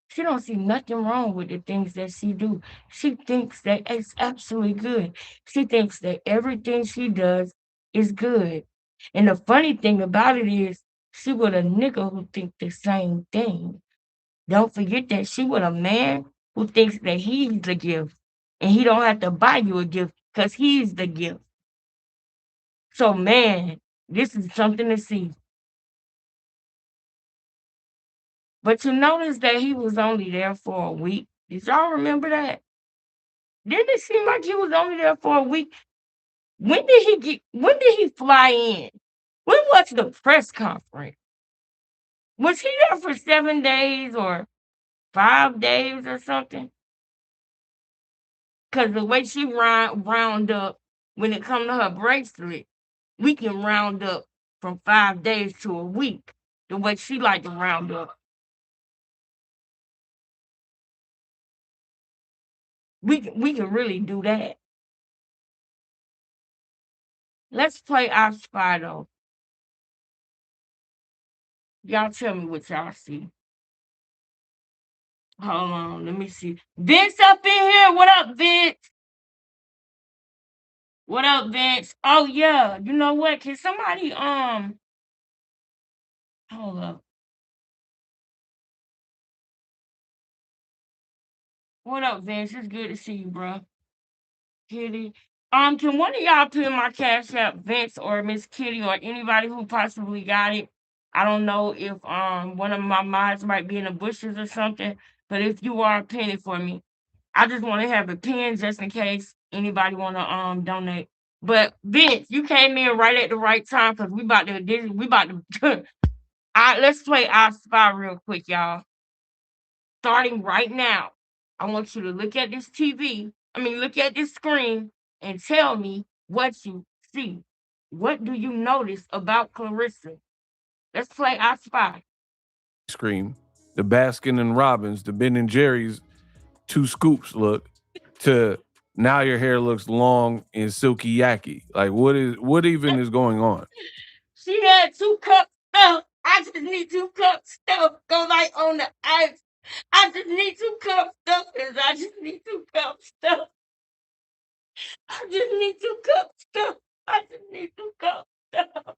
She don't see nothing wrong with the things that she do. She thinks that it's absolutely good. She thinks that everything she does is good. And the funny thing about it is she with a nigga who think the same thing. Don't forget that she with a man who thinks that he's the gift. And he don't have to buy you a gift because he's the gift. So man, this is something to see. But you notice that he was only there for a week. Did y'all remember that? Didn't it seem like he was only there for a week? When did he fly in? When was the press conference? Was he there for 7 days or 5 days or something? Because the way she round up when it come to her bracelet, we can round up from 5 days to a week. The way she like to round up. We can really do that. Let's play I Spy though. Y'all tell me what y'all see. Hold on, let me see. Vince up in here. What up, Vince? What up, Vince? Oh yeah. You know what? Can somebody hold up. What up, Vince? It's good to see you, bro. Kitty. Can one of y'all put in my cash app, Vince or Miss Kitty or anybody who possibly got it? I don't know if one of my mods might be in the bushes or something, but if you are, pin it for me. I just want to have a pin just in case anybody want to donate. But Vince, you came in right at the right time because we about to let's play I Spy real quick, y'all. Starting right now. I want you to look at this look at this screen and tell me what you see. What do you notice about Clarissa? Let's play I Spy. Cream, the Baskin and Robbins, the Ben and Jerry's 2 scoops look, to now your hair looks long and silky yacky. Like what even is going on? She had 2 cups stuff. I just need 2 cups stuff. Go like on the ice. I just need 2 cups stuff. I just need 2 cups stuff. I just need 2 cups stuff. I just need 2 cups stuff.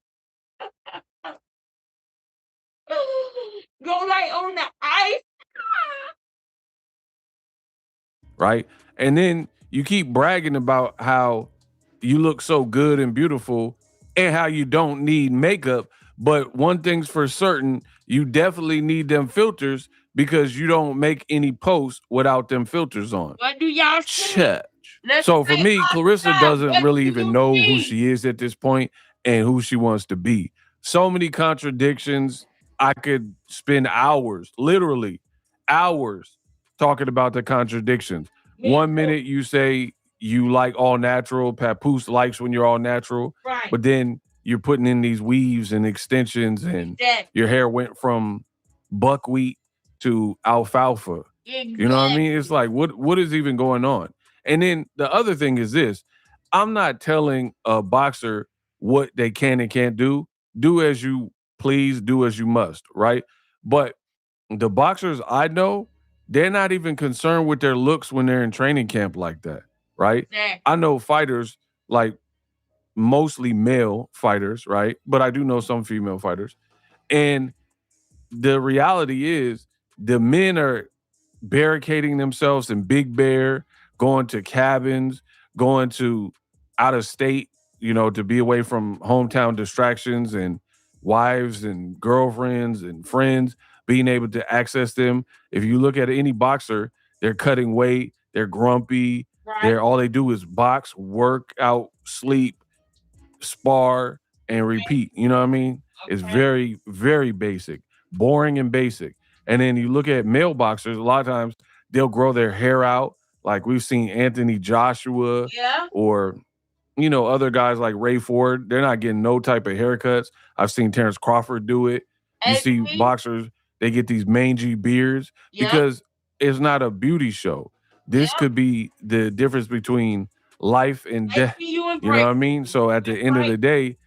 Go like on the ice. Right? And then you keep bragging about how you look so good and beautiful and how you don't need makeup, But one thing's for certain, you definitely need them filters because you don't make any posts without them filters on. What do y'all see? Church. Let's So for play me, Clarissa outside. doesn't What really do even you know who see? she is at this point and who she wants to be. So many contradictions. I could spend hours, literally hours, talking about the contradictions. Me One too. minute you say you like all natural, Papoose likes when you're all natural, Right. but then you're putting in these weaves and extensions and Exactly. your hair went from buckwheat to alfalfa. Exactly. You know what I mean? It's like what is even going on? And then the other thing is this. I'm not telling a boxer what they can and can't do. Do as you please, do as you must, right? But the boxers I know, they're not even concerned with their looks when they're in training camp like that, right? Exactly. I know fighters like mostly male fighters, right? But I do know some female fighters. And the reality is the men are barricading themselves in Big Bear, going to cabins, going to out of state, to be away from hometown distractions and wives and girlfriends and friends, being able to access them. If you look at any boxer, they're cutting weight, they're grumpy, Right. all they do is box, work out, sleep, spar, and repeat. You know what I mean? It's Okay. very, very basic, boring and basic. And then you look at male boxers, a lot of times they'll grow their hair out. Like we've seen Anthony Joshua Yeah. or, other guys like Ray Ford. They're not getting no type of haircuts. I've seen Terrence Crawford do it. You see Agree. boxers, they get these mangy beards Yep. because it's not a beauty show. This Yep. could be the difference between life and I death. see you You know what I embrace. mean? So at the You're end of the right. day,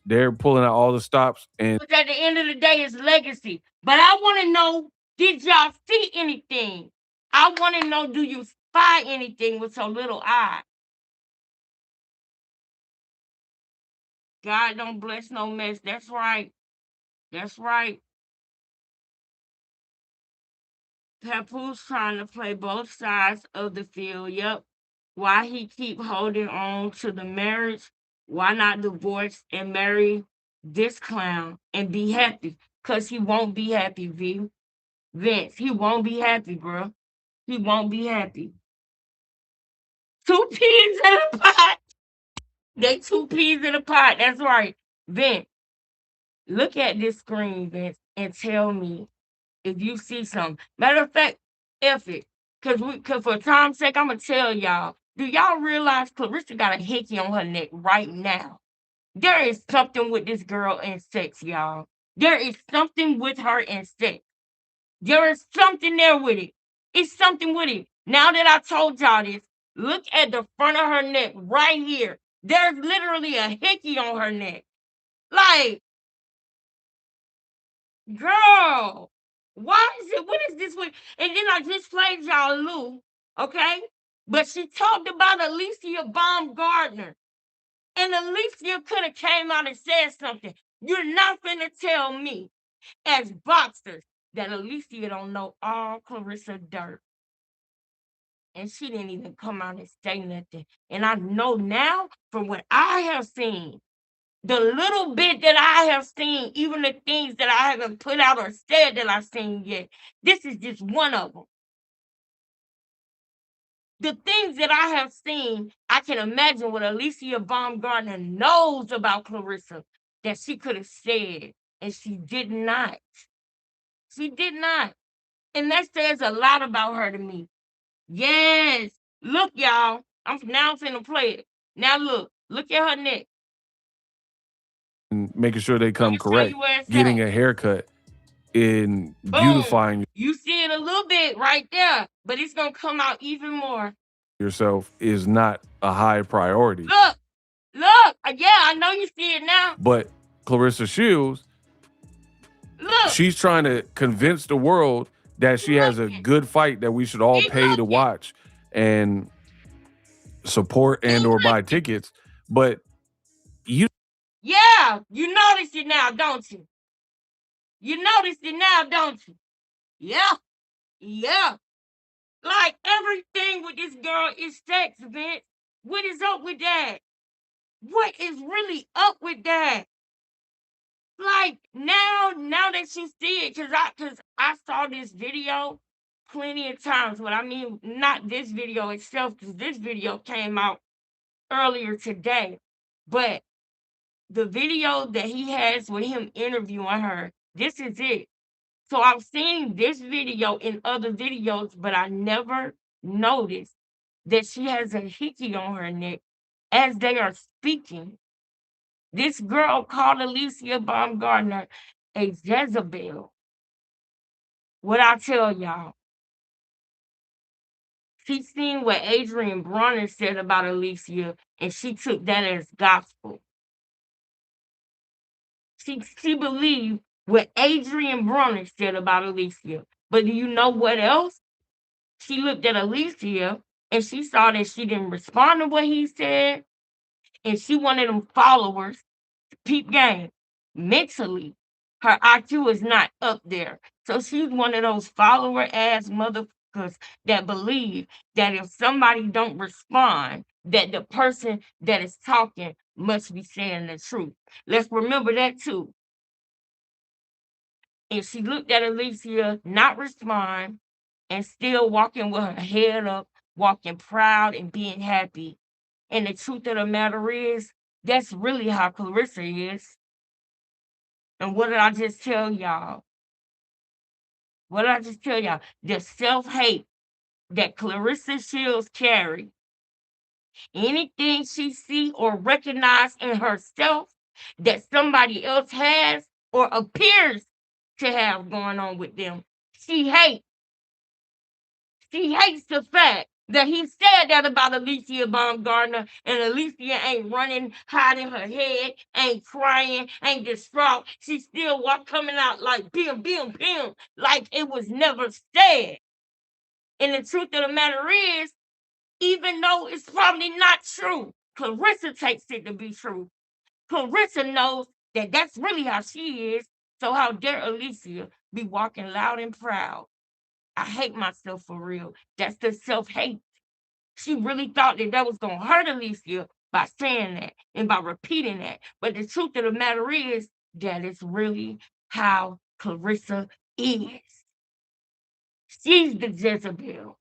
they're pulling out all the stops and But at the end of the day, it's legacy. But I want to know, did y'all see anything? I want to know, do you spy anything with your little eye? God don't bless no mess. That's right. That's right. Papoose trying to play both sides of the field. Yep. Why he keep holding on to the marriage? Why not divorce and marry this clown and be happy? Cause he won't be happy, Vince. He won't be happy, bro. He won't be happy. Two peas in a pot. They two peas in a pot. That's right. Vince, look at this screen, Vince, and tell me if you see something. Matter of fact, F it. Cause for time's sake, I'ma tell y'all. Do y'all realize Clarissa got a hickey on her neck right now? There is something with this girl and sex, y'all. There is something with her and sex. There is something there with it. It's something with it. Now that I told y'all this, look at the front of her neck right here. There's literally a hickey on her neck. Like, girl, why is it? What is this with? And then I just played y'all Lou, okay? But she talked about Alicia Baumgardner. And Alicia could have came out and said something. You're not finna tell me, as boxers, that Alicia don't know all Clarissa dirt. And she didn't even come out and say nothing. And I know now, from what I have seen, the little bit that I have seen, even the things that I haven't put out or said that I've seen yet, this is just one of them. The things that I have seen, I can imagine what Alicia Baumgardner knows about Clarissa that she could have said, and she did not. She did not. And that says a lot about her to me. Yes. Look, y'all. I'm now finna play it. Now look at her neck. making sure they come Let me tell you correct. where it's Getting at. a haircut in Boom. beautifying You see it a little bit right there, but it's gonna come out even more. yourself is not a high priority. Look. Yeah, I know you see it now. But Clarissa Shields, Look. she's trying to convince the world that she has a good fight that we should all pay to watch and support and or buy tickets. But yeah, you notice it now, don't you? You notice it now, don't you? Yeah. Like everything with this girl is sex, Vince. What is up with that? What is really up with that? like now that you see it, cause I saw this video plenty of times. But I mean, not this video itself, because this video came out earlier today. But the video that he has with him interviewing her, this is it. So I've seen this video in other videos, but I never noticed that she has a hickey on her neck as they are speaking. This girl called Alicia Baumgartner a Jezebel. What I tell y'all, she seen what Adrian Bronner said about Alicia, and she took that as gospel. She believed what Adrian Bronner said about Alicia. But do you know what else? She looked at Alicia and she saw that she didn't respond to what he said, and she wanted them followers to peep game. Mentally, her IQ is not up there. So she's one of those follower ass motherfuckers that believe that if somebody don't respond, that the person that is talking must be saying the truth. Let's remember that too. And she looked at Alicia, not respond, and still walking with her head up, walking proud and being happy. And the truth of the matter is, that's really how Clarissa is. And what did I just tell y'all? What did I just tell y'all? The self-hate that Clarissa Shields carry, anything she see or recognize in herself that somebody else has or appears to have going on with them, she hates. She hates the fact that he said that about Alicia Baumgartner, and Alicia ain't running, hiding her head, ain't crying, ain't distraught. She still coming out like bim, bim, bim, like it was never said. And the truth of the matter is, even though it's probably not true, Clarissa takes it to be true. Clarissa knows that that's really how she is. So how dare Alicia be walking loud and proud? I hate myself for real. That's the self-hate. She really thought that that was going to hurt Alicia by saying that and by repeating that. But the truth of the matter is that it's really how Clarissa is. She's the Jezebel.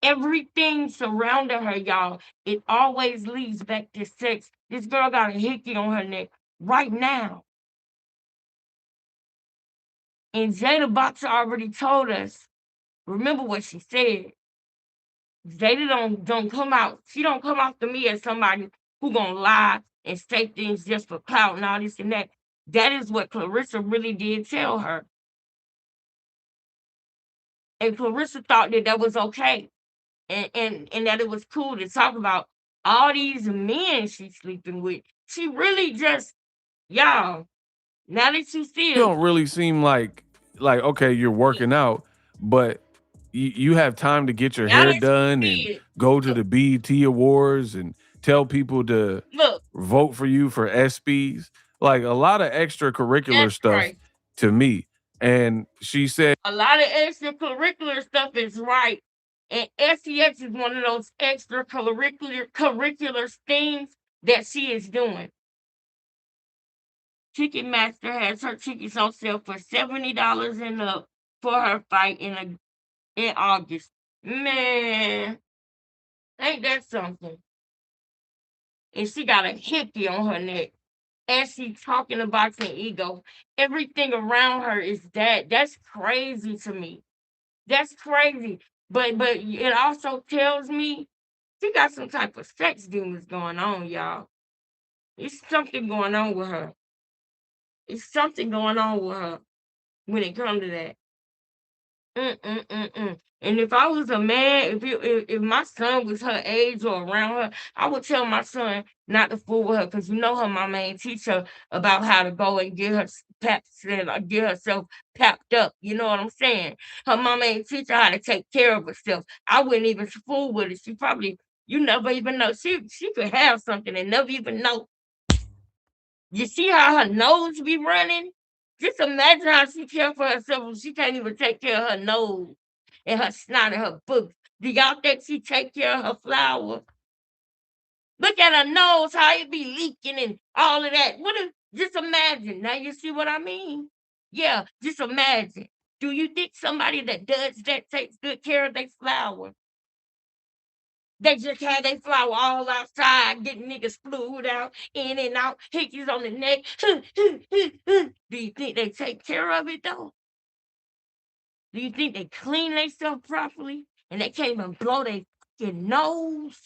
Everything surrounding her, y'all, it always leads back to sex. This girl got a hickey on her neck right now. And Jada Boxer already told us, remember what she said. Jada don't come out. She don't come out to me as somebody who gonna lie and say things just for clout and all this and that. That is what Clarissa really did tell her. And Clarissa thought that that was okay. And that it was cool to talk about all these men she's sleeping with. She really just, y'all, now that you see You it, don't really seem like okay, you're working out, but you have time to get your now hair that you done see and it, go to the BET Awards and tell people to look, vote for you for ESPYs. Like a lot of extracurricular that's stuff right. to me. And she said, A lot of extracurricular stuff is right. And SEX is one of those extracurricular things that she is doing. Ticketmaster has her tickets on sale for $70 and up for her fight in August. Man, ain't that something? And she got a hickey on her neck. And she talking about her ego. Everything around her is that. That's crazy to me. That's crazy. But it also tells me she got some type of sex demons going on, y'all. It's something going on with her. It's something going on with her when it comes to that. Mm-mm-mm-mm. And if I was a man, if my son was her age or around her, I would tell my son not to fool with her because you know her mama ain't teach her about how to go and get her get herself packed up. You know what I'm saying? Her mama ain't teach her how to take care of herself. I wouldn't even fool with her. She probably you never even know. She could have something and never even know. You see how her nose be running? Just imagine how she care for herself when she can't even take care of her nose and her snot and her books. Do y'all think she take care of her flowers? Look at her nose, how it be leaking and all of that. What if, just imagine. Now you see what I mean? Yeah, just imagine. Do you think somebody that does that takes good care of their flower? They just had their flower all outside, getting niggas flued out, in and out, hickeys on the neck. Do you think they take care of it though? Do you think they clean themselves properly? And they can't even blow their fucking nose?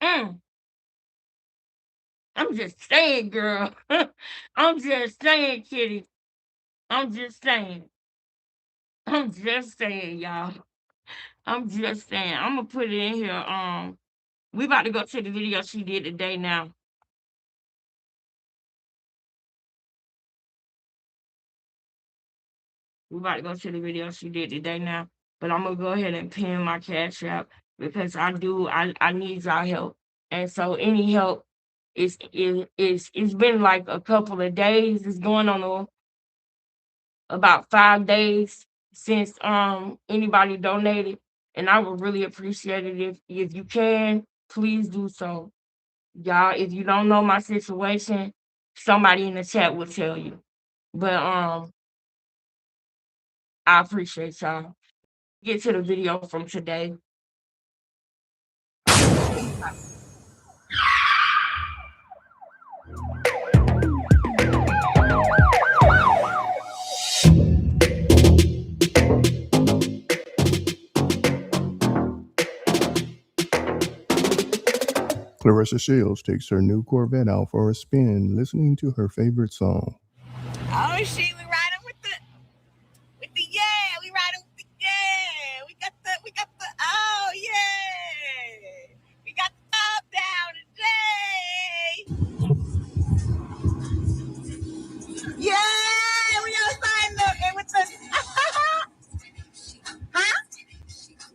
Mm. I'm just saying, girl. I'm just saying, kitty. I'm just saying. I'm just saying, y'all. I'm just saying. I'm gonna put it in here. We about to go to the video she did today now. We about to go to the video she did today now. But I'm gonna go ahead and pin my cash app because I need y'all help. And so any help it's been like a couple of days. It's going on about 5 days since anybody donated. And I would really appreciate it if you can, please do so. Y'all, if you don't know my situation, somebody in the chat will tell you. But I appreciate y'all. Get to the video from today. Clarissa Shields takes her new Corvette out for a spin, listening to her favorite song. Oh shit, we riding with the yeah, we riding with the yeah. We got the oh yeah. We got the top down today. Yeah, we outside and with the huh?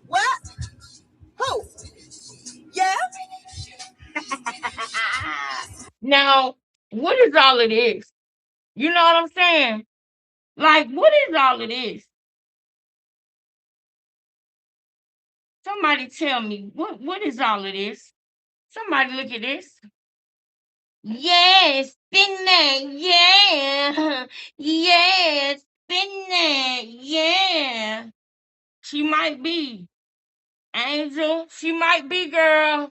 What? Who? Yeah? Now, what is all of this? You know what I'm saying? Like, what is all of this? Somebody tell me, what is all of this? Somebody look at this. Yes, spin that, yeah. Yes, spin that, yeah. She might be. Angel, she might be, girl.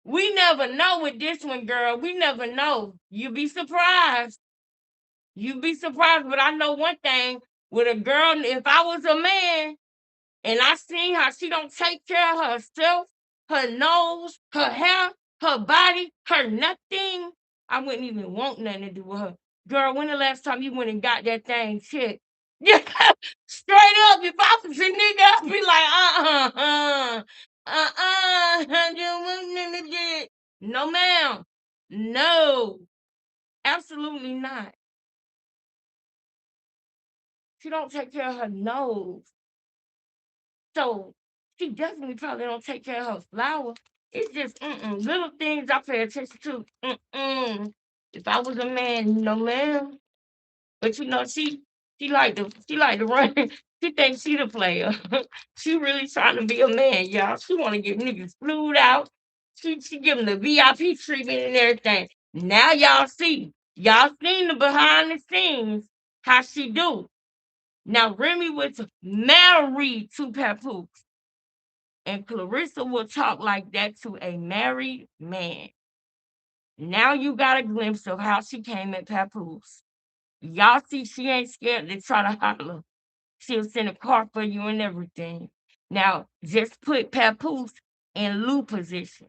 We never know with this one, girl. We never know. You be surprised. You be surprised, but I know one thing. With a girl, if I was a man and I seen how she don't take care of herself, her nose, her hair, her body, her nothing, I wouldn't even want nothing to do with her. Girl, when the last time you went and got that thing checked? Yeah, straight up, if I was a nigga, I'd be like, I don't want nothing to do it. No, ma'am. No, absolutely not. She don't take care of her nose. So she definitely probably don't take care of her flower. It's just little things I pay attention to. If I was a man, no ma'am. But you know, she like to run. She thinks she the player. She really trying to be a man, y'all. She want to get niggas flued out. She give them the VIP treatment and everything. Now y'all see. Y'all seen the behind the scenes how she do. Now Remy was married to Papoose. And Clarissa will talk like that to a married man. Now you got a glimpse of how she came at Papoose. Y'all see she ain't scared to try to holler. She'll send a car for you and everything. Now, just put Papoose in Lou position.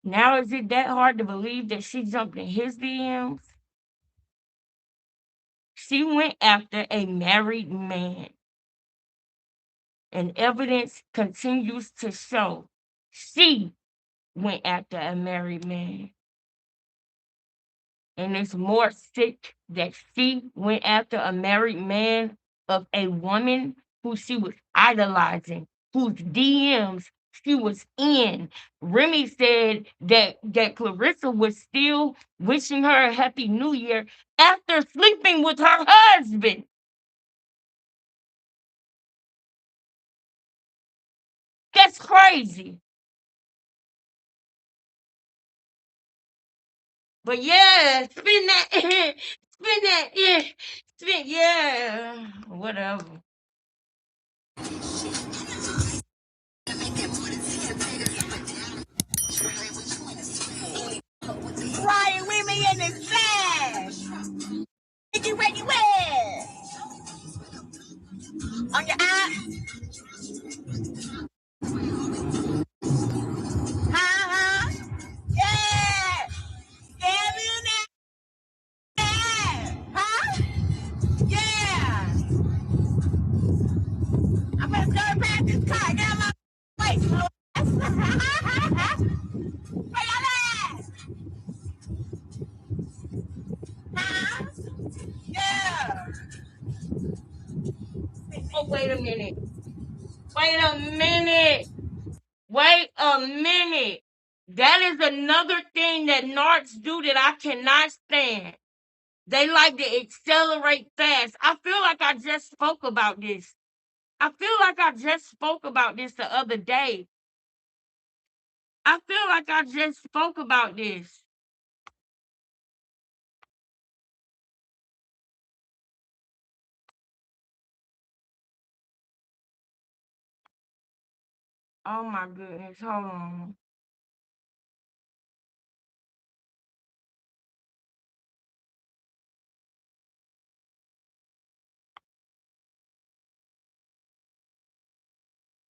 Now, is it that hard to believe that she jumped in his DMs? She went after a married man. And evidence continues to show she went after a married man. And it's more sick that she went after a married man of a woman who she was idolizing, whose DMs she was in. Remy said that Clarissa was still wishing her a happy new year after sleeping with her husband. crazy. But yeah, spin that, spin that, yeah, spin, yeah, whatever. Riding with me in this flash. Did you ready where? On your eye? Huh? Yeah. Yeah, huh? Yeah. I'm gonna go past this car. Get out my way. Where y'all at? Huh? Yeah. Oh, wait a minute. Wait a minute. Wait a minute. That is another thing that narcs do that I cannot stand. They like to accelerate fast. I feel like I just spoke about this. I feel like I just spoke about this the other day. I feel like I just spoke about this. Oh my goodness. Hold on.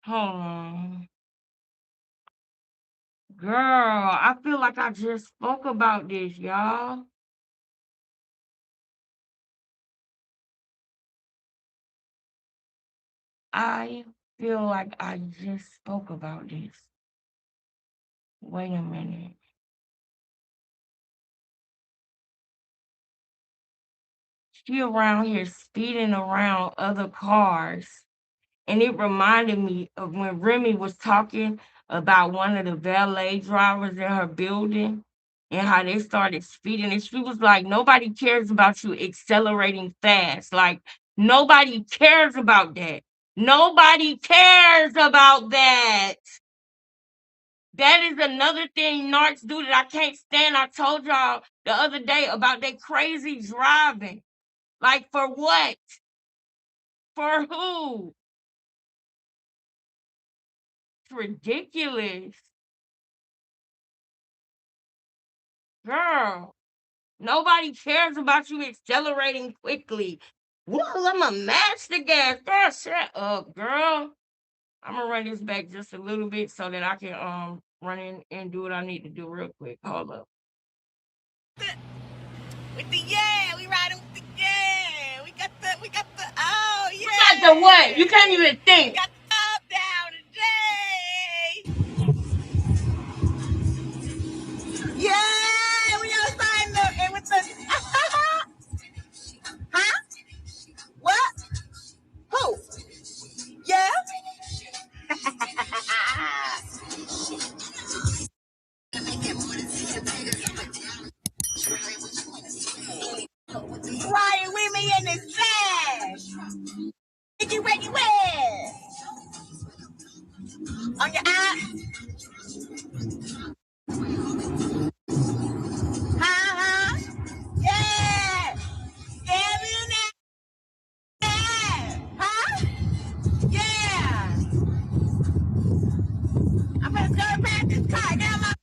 Hold on. Girl, I feel like I just spoke about this, y'all. I feel like I just spoke about this. Wait a minute. She around here speeding around other cars. And it reminded me of when Remy was talking about one of the valet drivers in her building and how they started speeding. And she was like, nobody cares about you accelerating fast. Like, nobody cares about that. Nobody cares about that. That is another thing narcs do that I can't stand. I told y'all the other day about their crazy driving. Like, for what? For who? It's ridiculous. Girl, nobody cares about you accelerating quickly. Well, I'ma match the gas. Girl, shut up, girl. I'm gonna run this back just a little bit so that I can run in and do what I need to do real quick. Hold up. With the yeah, we riding with the yeah. We got the oh yeah. You got the what? You can't even think. We got the up down today. Yeah, we outside looking with the huh? What? Who? Yeah. Riding with me in this flash. Did you ready where? On your eye? Huh? Yeah. Yeah, huh? Yeah. I'm gonna go past this car. Get out my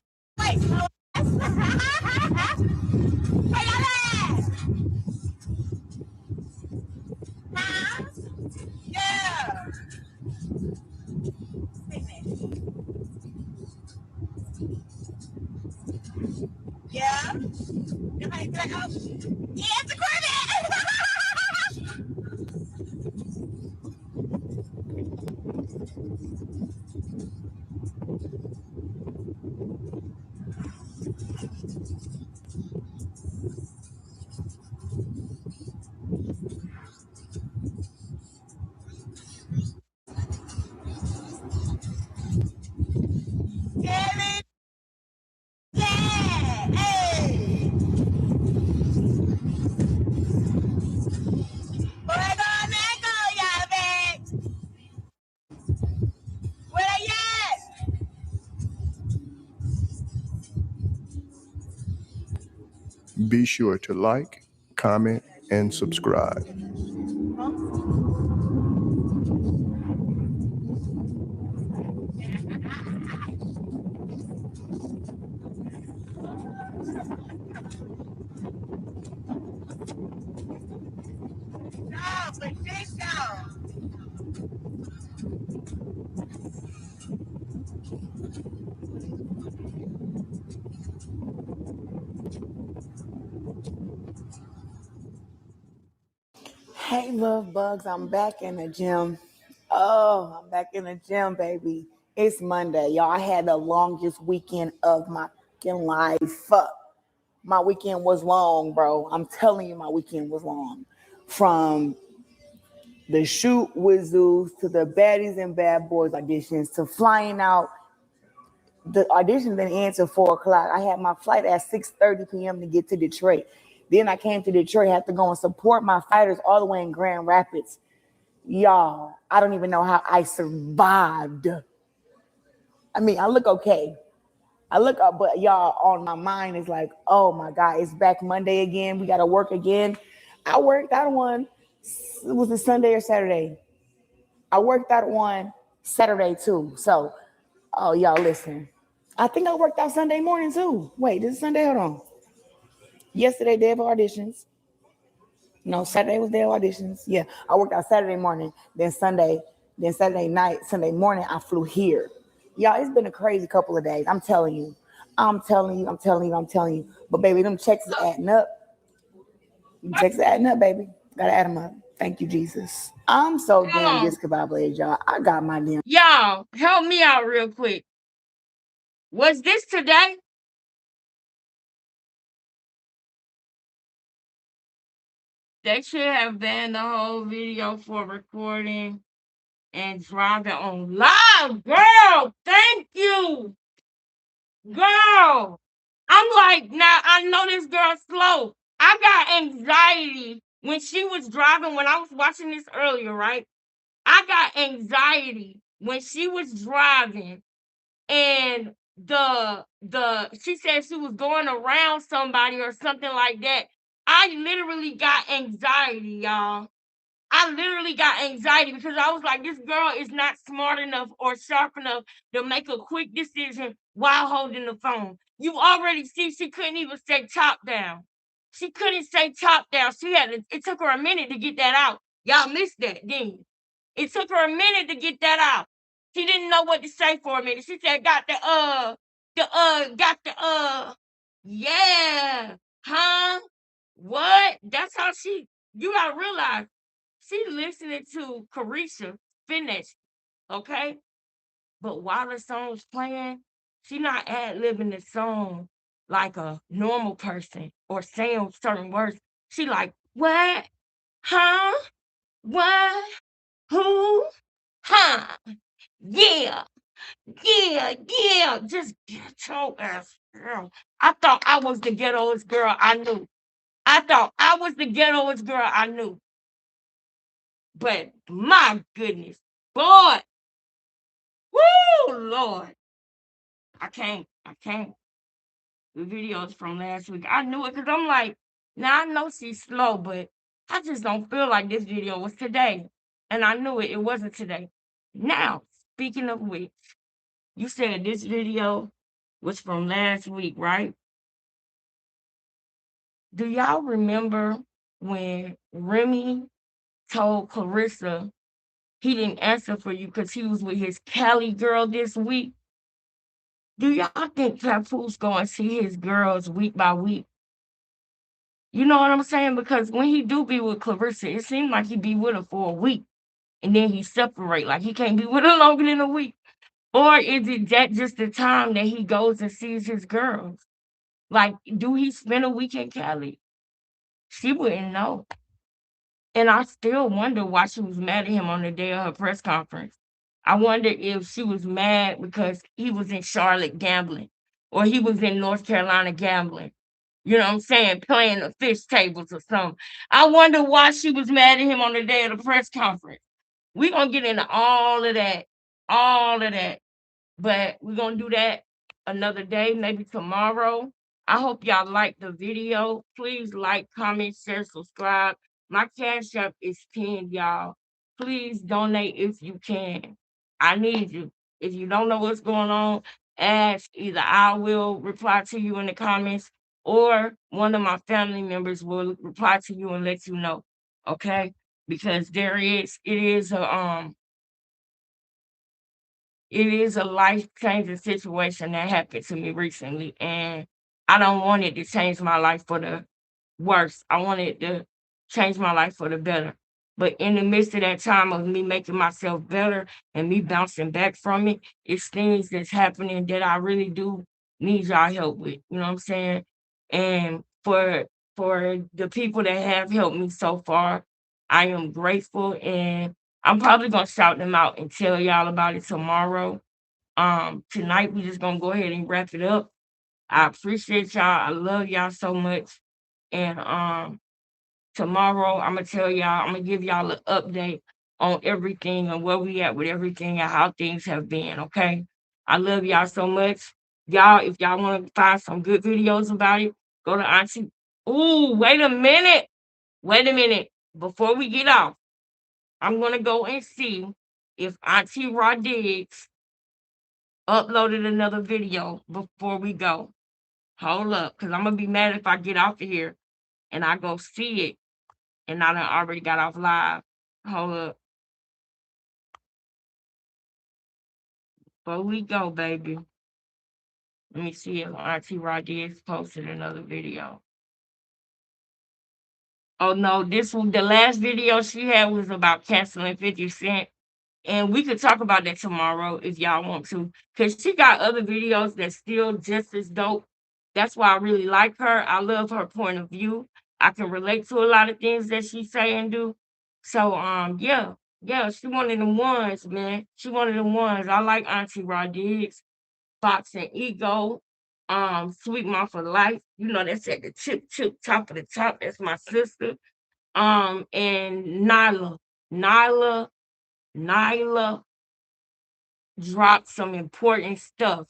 way. Where y'all at? Huh? Yeah. Yeah. Somebody's like, oh, yeah, it's a Corvette. Kevin. Yeah. Hey. Fuego, Meco, y'all back. Where they at? Be sure to like, comment, and subscribe. No, but this though. Hey, love bugs. I'm back in the gym. Oh, I'm back in the gym, baby. It's Monday. Y'all, I had the longest weekend of my fucking life. My weekend was long, bro. I'm telling you, my weekend was long. From the shoot with Zeus to the Baddies and Bad Boys auditions to flying out. The audition didn't end till 4 o'clock. I had my flight at 6:30 p.m. to get to Detroit. Then I came to Detroit, had to go and support my fighters all the way in Grand Rapids. Y'all, I don't even know how I survived. I mean, I look okay. I look up, but y'all, on my mind is like, oh my God, it's back Monday again. We got to work again. I worked out one. Was it Sunday or Saturday? I worked out one Saturday too. So, oh, y'all, listen. I think I worked out Sunday morning too. Wait, this is Sunday? Hold on. Yesterday, day of auditions. No, Saturday was day of auditions. Yeah, I worked out Saturday morning, then Saturday night, Sunday morning, I flew here. Y'all, it's been a crazy couple of days. I'm telling you. But baby, them checks is adding up. Baby. Gotta add them up. Thank you, Jesus. I'm so damn discombobulated, y'all. I got my damn. Y'all, help me out real quick. Was this today? They should have banned the whole video for recording and driving on live. Girl, thank you. Girl. I'm like, now I know this girl slow. I got anxiety when she was driving, when I was watching this earlier, right? I got anxiety when she was driving and she said she was going around somebody or something like that. I literally got anxiety, y'all. I literally got anxiety because I was like, this girl is not smart enough or sharp enough to make a quick decision while holding the phone. You already see she couldn't even say top down. She couldn't say top down. It took her a minute to get that out. Y'all missed that, didn't you? It took her a minute to get that out. She didn't know what to say for a minute. She said, yeah, huh? What? That's how you gotta realize she listening to Carisha finish, okay? But while the song's playing, she not ad-libbing the song like a normal person or saying certain words. She like, what? Huh? What? Who? Huh? Yeah. Yeah, yeah. Just ghetto ass girl. I thought I was the ghettoest girl I knew. I thought I was the ghettoest girl I knew. But my goodness, boy, woo, Lord, I can't. The videos from last week, I knew it because I'm like, now I know she's slow, but I just don't feel like this video was today. And I knew it wasn't today. Now, speaking of which, you said this video was from last week, right? Do y'all remember when Remy told Clarissa he didn't answer for you because he was with his Cali girl this week? Do y'all think Papoose gonna see his girls week by week? You know what I'm saying? Because when he do be with Clarissa, it seems like he be with her for a week and then he separate. Like he can't be with her longer than a week. Or is it that just the time that he goes and sees his girls? Like, do he spend a week in Cali? She wouldn't know. And I still wonder why she was mad at him on the day of her press conference. I wonder if she was mad because he was in Charlotte gambling or he was in North Carolina gambling. You know what I'm saying? Playing the fish tables or something. I wonder why she was mad at him on the day of the press conference. We're going to get into all of that. All of that. But we're going to do that another day, maybe tomorrow. I hope y'all like the video. Please like, comment, share, subscribe. My cash app is pinned, y'all. Please donate if you can. I need you. If you don't know what's going on, ask. Either I will reply to you in the comments or one of my family members will reply to you and let you know. Okay? Because it is a life changing situation that happened to me recently, and I don't want it to change my life for the worse. I want it to change my life for the better. But in the midst of that time of me making myself better and me bouncing back from it, it's things that's happening that I really do need y'all help with. You know what I'm saying? And for the people that have helped me so far, I am grateful, and I'm probably gonna shout them out and tell y'all about it tomorrow. Tonight we just gonna go ahead and wrap it up. I appreciate y'all. I love y'all so much. And tomorrow I'm gonna tell y'all, I'm gonna give y'all an update on everything and where we at with everything and how things have been. Okay. I love y'all so much. Y'all, if y'all want to find some good videos about it, go to Auntie. Ooh, wait a minute. Wait a minute. Before we get off, I'm gonna go and see if Auntie Rodriguez uploaded another video before we go. Hold up, because I'm gonna be mad if I get off of here and I go see it and I done already got off live. Hold up. Before we go, baby. Let me see if Auntie Rodriguez posted another video. Oh no, this one, the last video she had was about canceling 50 Cent. And we could talk about that tomorrow if y'all want to. Because she got other videos that's still just as dope. That's why I really like her. I love her point of view. I can relate to a lot of things that she say and do. So yeah. Yeah, she one of them ones, man. She one of them ones. I like Auntie Rodriguez, Fox and Ego, Sweet Mouth for Life. You know, that's at the chip top of the top. That's my sister. And Nyla, Nyla dropped some important stuff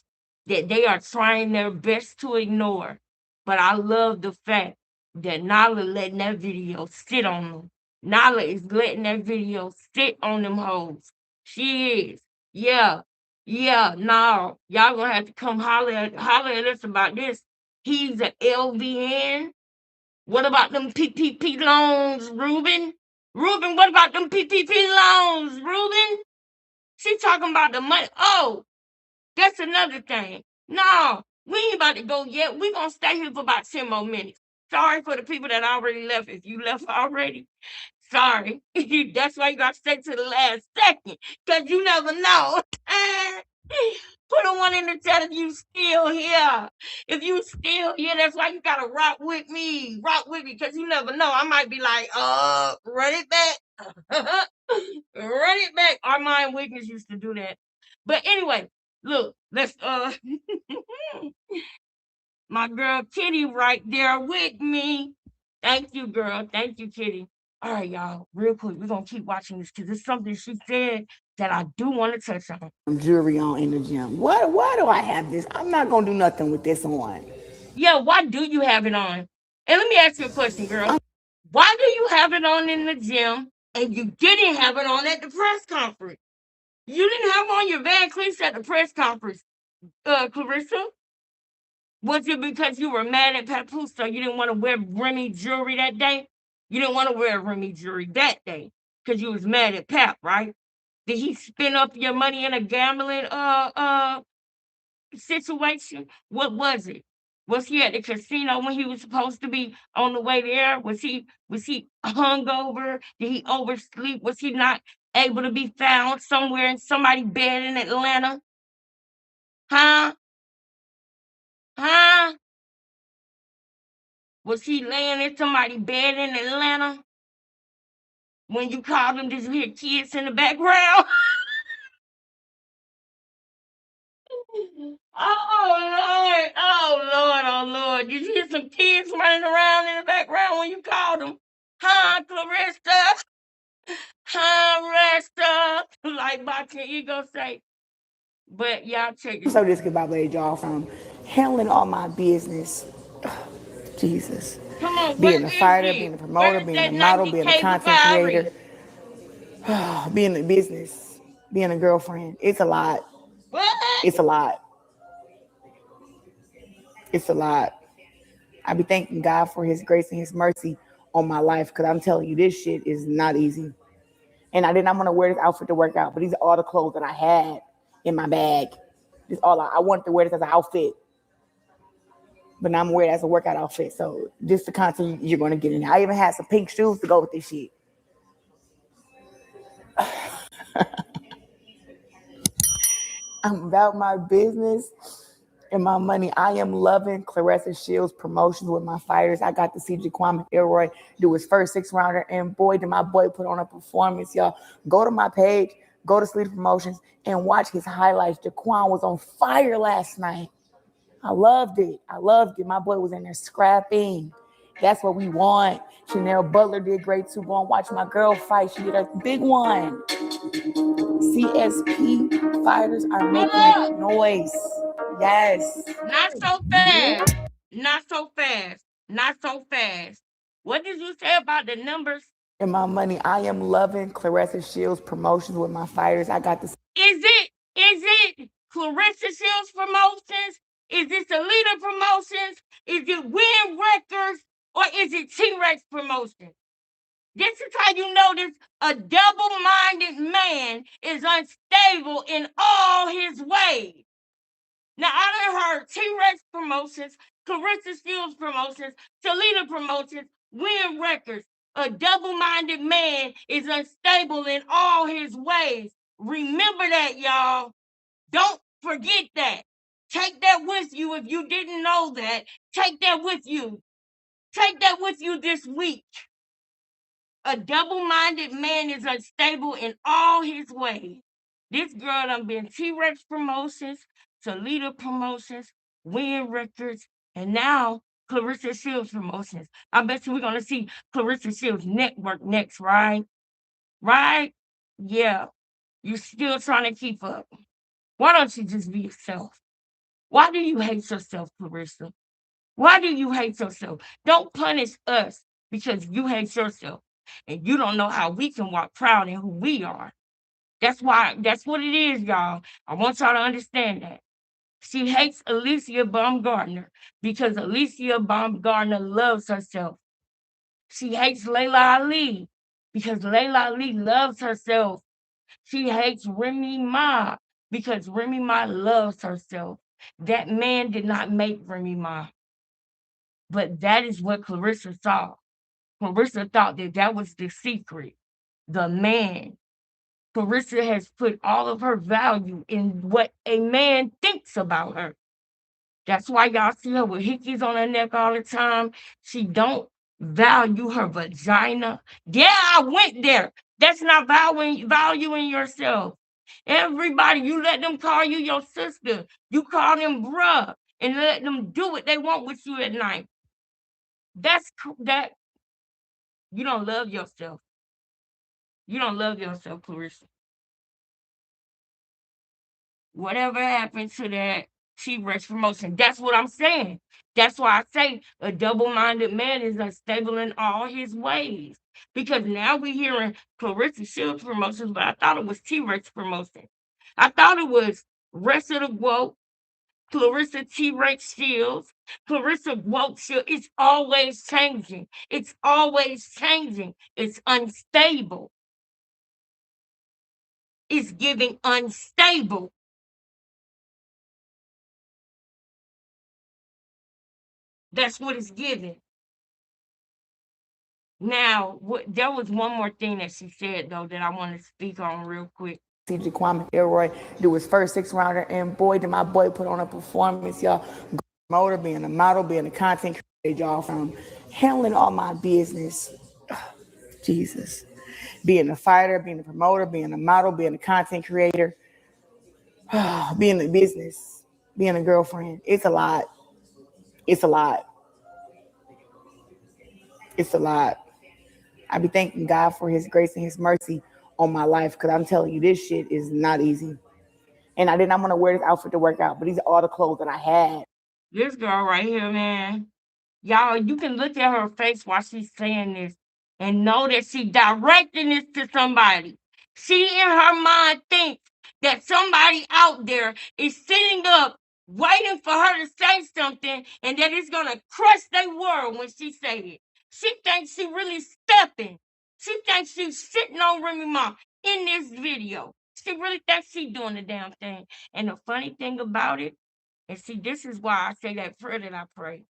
that they are trying their best to ignore. But I love the fact that Nala letting that video sit on them. Nala is letting that video sit on them hoes. She is. Yeah. Yeah. No. Y'all gonna have to come holler at us about this. He's an LVN. What about them PPP loans, Ruben? Ruben, what about them PPP loans, Ruben? She talking about the money. Oh, that's another thing. No, we ain't about to go yet. We gonna stay here for about 10 more minutes. Sorry for the people that already left. If you left already, sorry. That's why you gotta stay to the last second. Cause you never know. Put a one in the chat if you still here. If you still here, that's why you gotta rock with me. Rock with me, cause you never know. I might be like, run it back. Run it back. Armand Wiggins used to do that. But anyway, look, let's my girl Kitty right there with me. Thank you, girl. Thank you, Kitty. All right, y'all. Real quick, we're gonna keep watching this because it's something she said that I do want to touch on. Jewelry on in the gym. Why do I have this? I'm not gonna do nothing with this on. Yeah, why do you have it on? And let me ask you a question, girl. Why do you have it on in the gym and you didn't have it on at the press conference? You didn't have on your Van Cleefs at the press conference, Clarissa. Was it because you were mad at Papoose, so you didn't want to wear Remy jewelry that day? You didn't want to wear Remy jewelry that day because you was mad at Pap, right? Did he spend up your money in a gambling situation? What was it? Was he at the casino when he was supposed to be on the way there? Was he hungover? Did he oversleep? Was he not able to be found somewhere in somebody's bed in Atlanta? Huh? Huh? Was he laying in somebody's bed in Atlanta? When you called him, did you hear kids in the background? Oh Lord, oh Lord, oh Lord. Did you hear some kids running around in the background when you called them? Huh, Clarissa? Huh, Resta? Like Boxing Ego say. But y'all check this. So this could violate y'all from handling all my business Jesus. Come on, Being where a is fighter, being it? a Where promoter, is being a that model, being a 90K content creator, Ferrari? being in business, being a girlfriend. It's a lot. What? It's a lot. It's a lot. I be thanking God for his grace and his mercy on my life, because I'm telling you, this shit is not easy. And I did not want to wear this outfit to work out, but these are all the clothes that I had in my bag. This all I wanted to wear this as an outfit, but now I'm wearing it as a workout outfit. So this is the content you're going to get in. I even had some pink shoes to go with this shit. I'm about my business and my money. I am loving Clarissa Shields' promotions with my fighters. I got to see Jaquan Elroy do his first 6-rounder, and boy, did my boy put on a performance, y'all. Go to my page, go to Sleep Promotions, and watch his highlights. Jaquan was on fire last night. I loved it. I loved it. My boy was in there scrapping. That's what we want. Chanel Butler did great too. Go and watch my girl fight. She did a big one. CSP fighters are making noise. Yes. Not so fast. Not so fast. Not so fast. What did you say about the numbers? And my money, I am loving Clarissa Shields' promotions with my fighters. I got to. Is it Clarissa Shields Promotions? Is it Alita Promotions? Is it Win Records? Or is it T-Rex Promotions? This is how you know this. A double-minded man is unstable in all his ways. Now, I done heard T-Rex Promotions, Clarissa Shields Promotions, Toledo Promotions, Win Records. A double-minded man is unstable in all his ways. Remember that, y'all. Don't forget that. Take that with you if you didn't know that. Take that with you. Take that with you this week. A double-minded man is unstable in all his ways. This girl done been T-Rex Promotions, Toledo Promotions, Win Records, and now Clarissa Shields Promotions. I bet you we're going to see Clarissa Shields Network next, right? Right? Yeah. You're still trying to keep up. Why don't you just be yourself? Why do you hate yourself, Clarissa? Why do you hate yourself? Don't punish us because you hate yourself and you don't know how we can walk proud in who we are. That's what it is, y'all. I want y'all to understand that. She hates Alicia Baumgartner because Alicia Baumgartner loves herself. She hates Layla Ali because Layla Ali loves herself. She hates Remy Ma because Remy Ma loves herself. That man did not make Remy Ma. But that is what Clarissa saw. Clarissa thought that that was the secret, the man. Clarissa has put all of her value in what a man thinks about her. That's why y'all see her with hickeys on her neck all the time. She don't value her vagina. Yeah, I went there. That's not valuing yourself. Everybody, you let them call you your sister. You call them bruh and let them do what they want with you at night. That you don't love yourself. You don't love yourself, Clarissa. Whatever happened to that T-Rex promotion? That's what I'm saying. That's why I say a double-minded man is unstable in all his ways. Because now we're hearing Clarissa Shields promotions, but I thought it was T-Rex promotion. I thought it was Rest of the Woke, Clarissa T-Rex Shields, Clarissa Woke Shields. It's always changing. It's always changing. It's unstable. It's giving unstable. That's what it's giving. Now, there was one more thing that she said though that I want to speak on real quick. CJ Kwame Elroy do his first 6-rounder, and boy, did my boy put on a performance, y'all. Promoter, being a model, being a content creator, y'all, from handling all my business. Jesus. Being a fighter, being a promoter, being a model, being a content creator, being in business, being a girlfriend. It's a lot. It's a lot. It's a lot. I be thanking God for his grace and his mercy on my life, because I'm telling you, this shit is not easy. And I did not want to wear this outfit to work out, but these are all the clothes that I had. This girl right here, man. Y'all, you can look at her face while she's saying this and know that she directing this to somebody. She in her mind thinks that somebody out there is sitting up waiting for her to say something and that it's gonna crush their world when she say it. She thinks she really stepping. She thinks she's sitting on Remy Ma in this video. She really thinks she's doing the damn thing. And the funny thing about it, and see, this is why I say that prayer that I pray.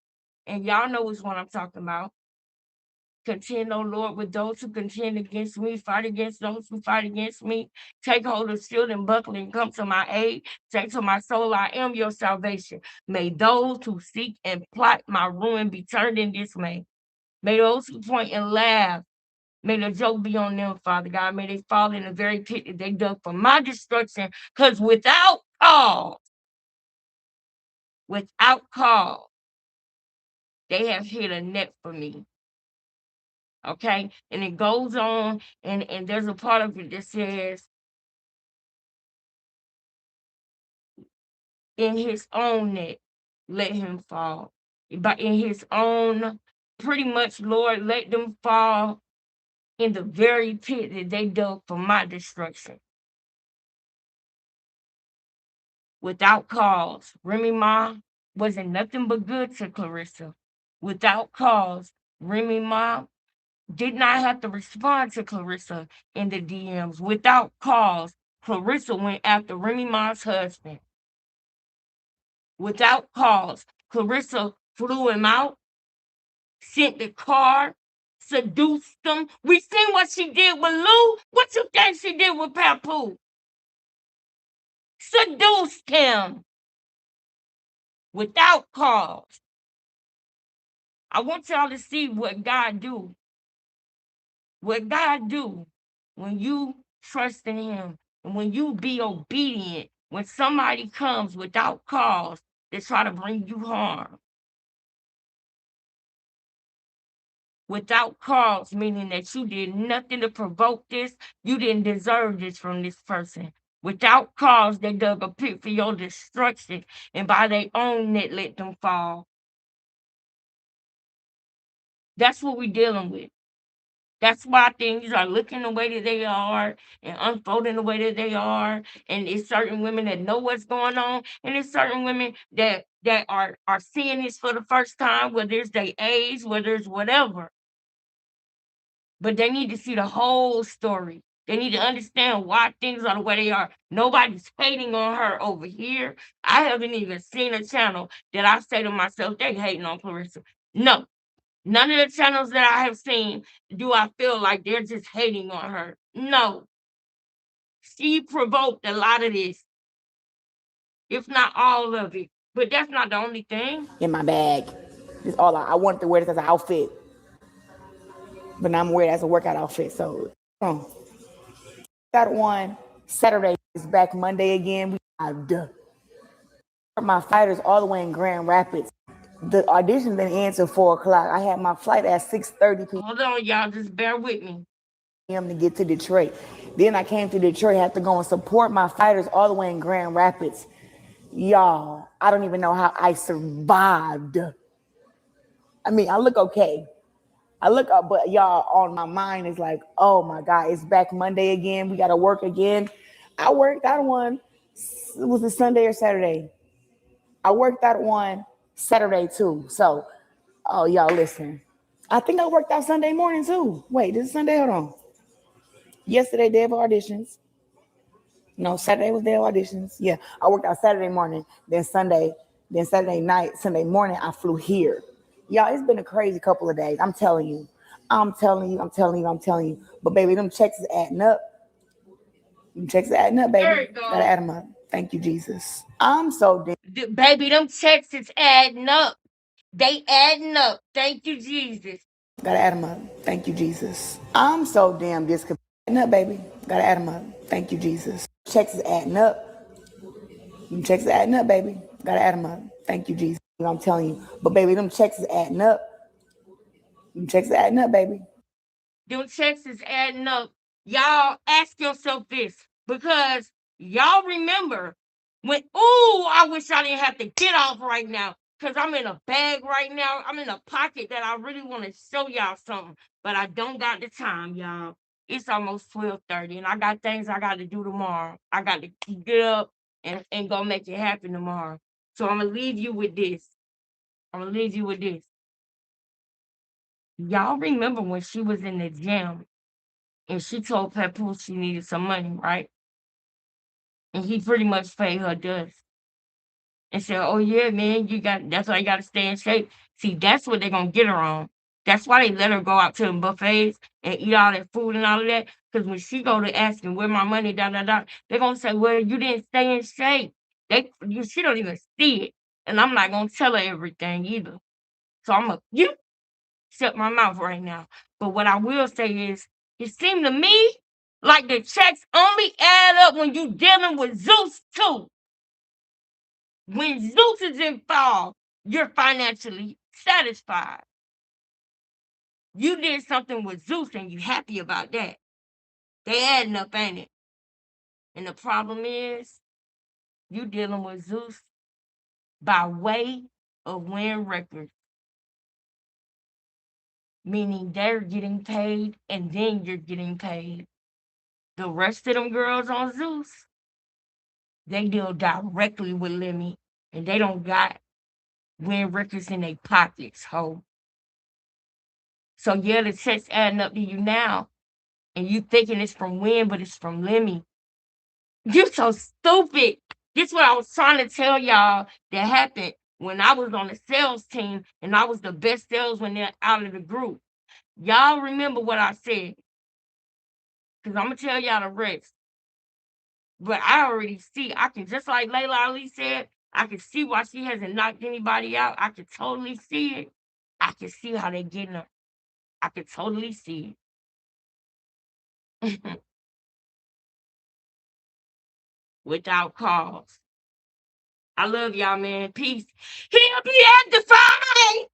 And y'all know which one I'm talking about. Contend, O Lord, with those who contend against me, fight against those who fight against me. Take hold of shield and buckler and come to my aid. Say to my soul, I am your salvation. May those who seek and plot my ruin be turned in dismay. May those who point and laugh, may the joke be on them, Father God. May they fall in the very pit that they dug for my destruction. Because without cause, they have hit a net for me. Okay, and it goes on, and there's a part of it that says, in his own net, let him fall. But in his own, pretty much, Lord, let them fall in the very pit that they dug for my destruction. Without cause, Remy Ma wasn't nothing but good to Clarissa. Without cause, Remy Ma did not have to respond to Clarissa in the DMs. Without cause, Clarissa went after Remy Ma's husband. Without cause, Clarissa flew him out, sent the car, seduced him. We seen what she did with Lou. What you think she did with Papoose? Seduced him. Without cause. I want y'all to see what God do. What God do when you trust in him and when you be obedient when somebody comes without cause to try to bring you harm. Without cause, meaning that you did nothing to provoke this, you didn't deserve this from this person. Without cause, they dug a pit for your destruction, and by their own net let them fall. That's what we're dealing with. That's why things are looking the way that they are and unfolding the way that they are. And it's certain women that know what's going on, and it's certain women that are seeing this for the first time, whether it's their age, whether it's whatever. But they need to see the whole story. They need to understand why things are the way they are. Nobody's hating on her over here. I haven't even seen a channel that I say to myself, they hating on Clarissa. No. None of the channels that I have seen do I feel like they're just hating on her. No. She provoked a lot of this, if not all of it. But that's not the only thing. In my bag. This all I wanted to wear this as an outfit. But now I'm wearing it as a workout outfit. So got one Saturday is back Monday again. My flight is all the way in Grand Rapids. The audition didn't end till 4:00. I had my flight at 6:30 p.m. Hold on, y'all. Just bear with me. To get to Detroit. Then I came to Detroit, had to go and support my fighters all the way in Grand Rapids. Y'all, I don't even know how I survived. I mean, I look okay. I look up, but y'all, on my mind is like, oh my God, it's back Monday again. We got to work again. I worked that one. Was it Sunday or Saturday? I worked that one Saturday too. So, oh, y'all listen. I think I worked out Sunday morning too. Wait, this is Sunday? Hold on. Yesterday, day of auditions. No, Saturday was day of auditions. Yeah, I worked out Saturday morning, then Sunday, then Saturday night, Sunday morning, I flew here. Y'all, it's been a crazy couple of days. I'm telling you. But baby, them checks is adding up. Baby. Gotta add them up. Thank you, Jesus. I'm so damn. Baby, them checks is adding up. They adding up. Thank you, Jesus. Gotta add them up. Thank you, Jesus. I'm so damn disconnected. Adding up, baby. Gotta add them up. Thank you, Jesus. Checks is adding up. Them checks is adding up, baby. Gotta add them up. Thank you, Jesus. I'm telling you. But baby, them checks is adding up. Them checks is adding up, baby. Them checks is adding up. Y'all ask yourself this, because y'all remember when, I wish I didn't have to get off right now. because I'm in a bag right now. I'm in a pocket that I really want to show y'all something, but I don't got the time, y'all. It's almost 12:30, and I got things I got to do tomorrow. I got to get up and go make it happen tomorrow. So I'm going to leave you with this. Y'all remember when she was in the gym and she told Papoose she needed some money, right? And he pretty much paid her dust and said, "Oh yeah, man, that's why you gotta stay in shape." See, that's what they're gonna get her on. That's why they let her go out to the buffets and eat all that food and all of that. Because when she go to asking where my money, they're gonna say, "Well, you didn't stay in shape." She don't even see it, and I'm not gonna tell her everything either. So I'm gonna shut my mouth right now. But what I will say is, it seemed to me like the checks only add up when you dealing with Zeus too. When Zeus is involved, you're financially satisfied. You did something with Zeus and you happy about that. They adding up, ain't it? And the problem is, you dealing with Zeus by way of winning records. Meaning they're getting paid and then you're getting paid. The rest of them girls on Zeus, they deal directly with Lemmy and they don't got win records in their pockets, ho. So yeah, the checks adding up to you now, and you thinking it's from Win, but it's from Lemmy. You so stupid. This what I was trying to tell y'all that happened when I was on the sales team and I was the best salesman out of the group. Y'all remember what I said? Because I'm going to tell y'all the rest. But I already see, I can, just like Layla Ali said, I can see why she hasn't knocked anybody out. I can totally see it. I can see how they getting her. I can totally see it. Without cause. I love y'all, man. Peace. He'll be at the fight.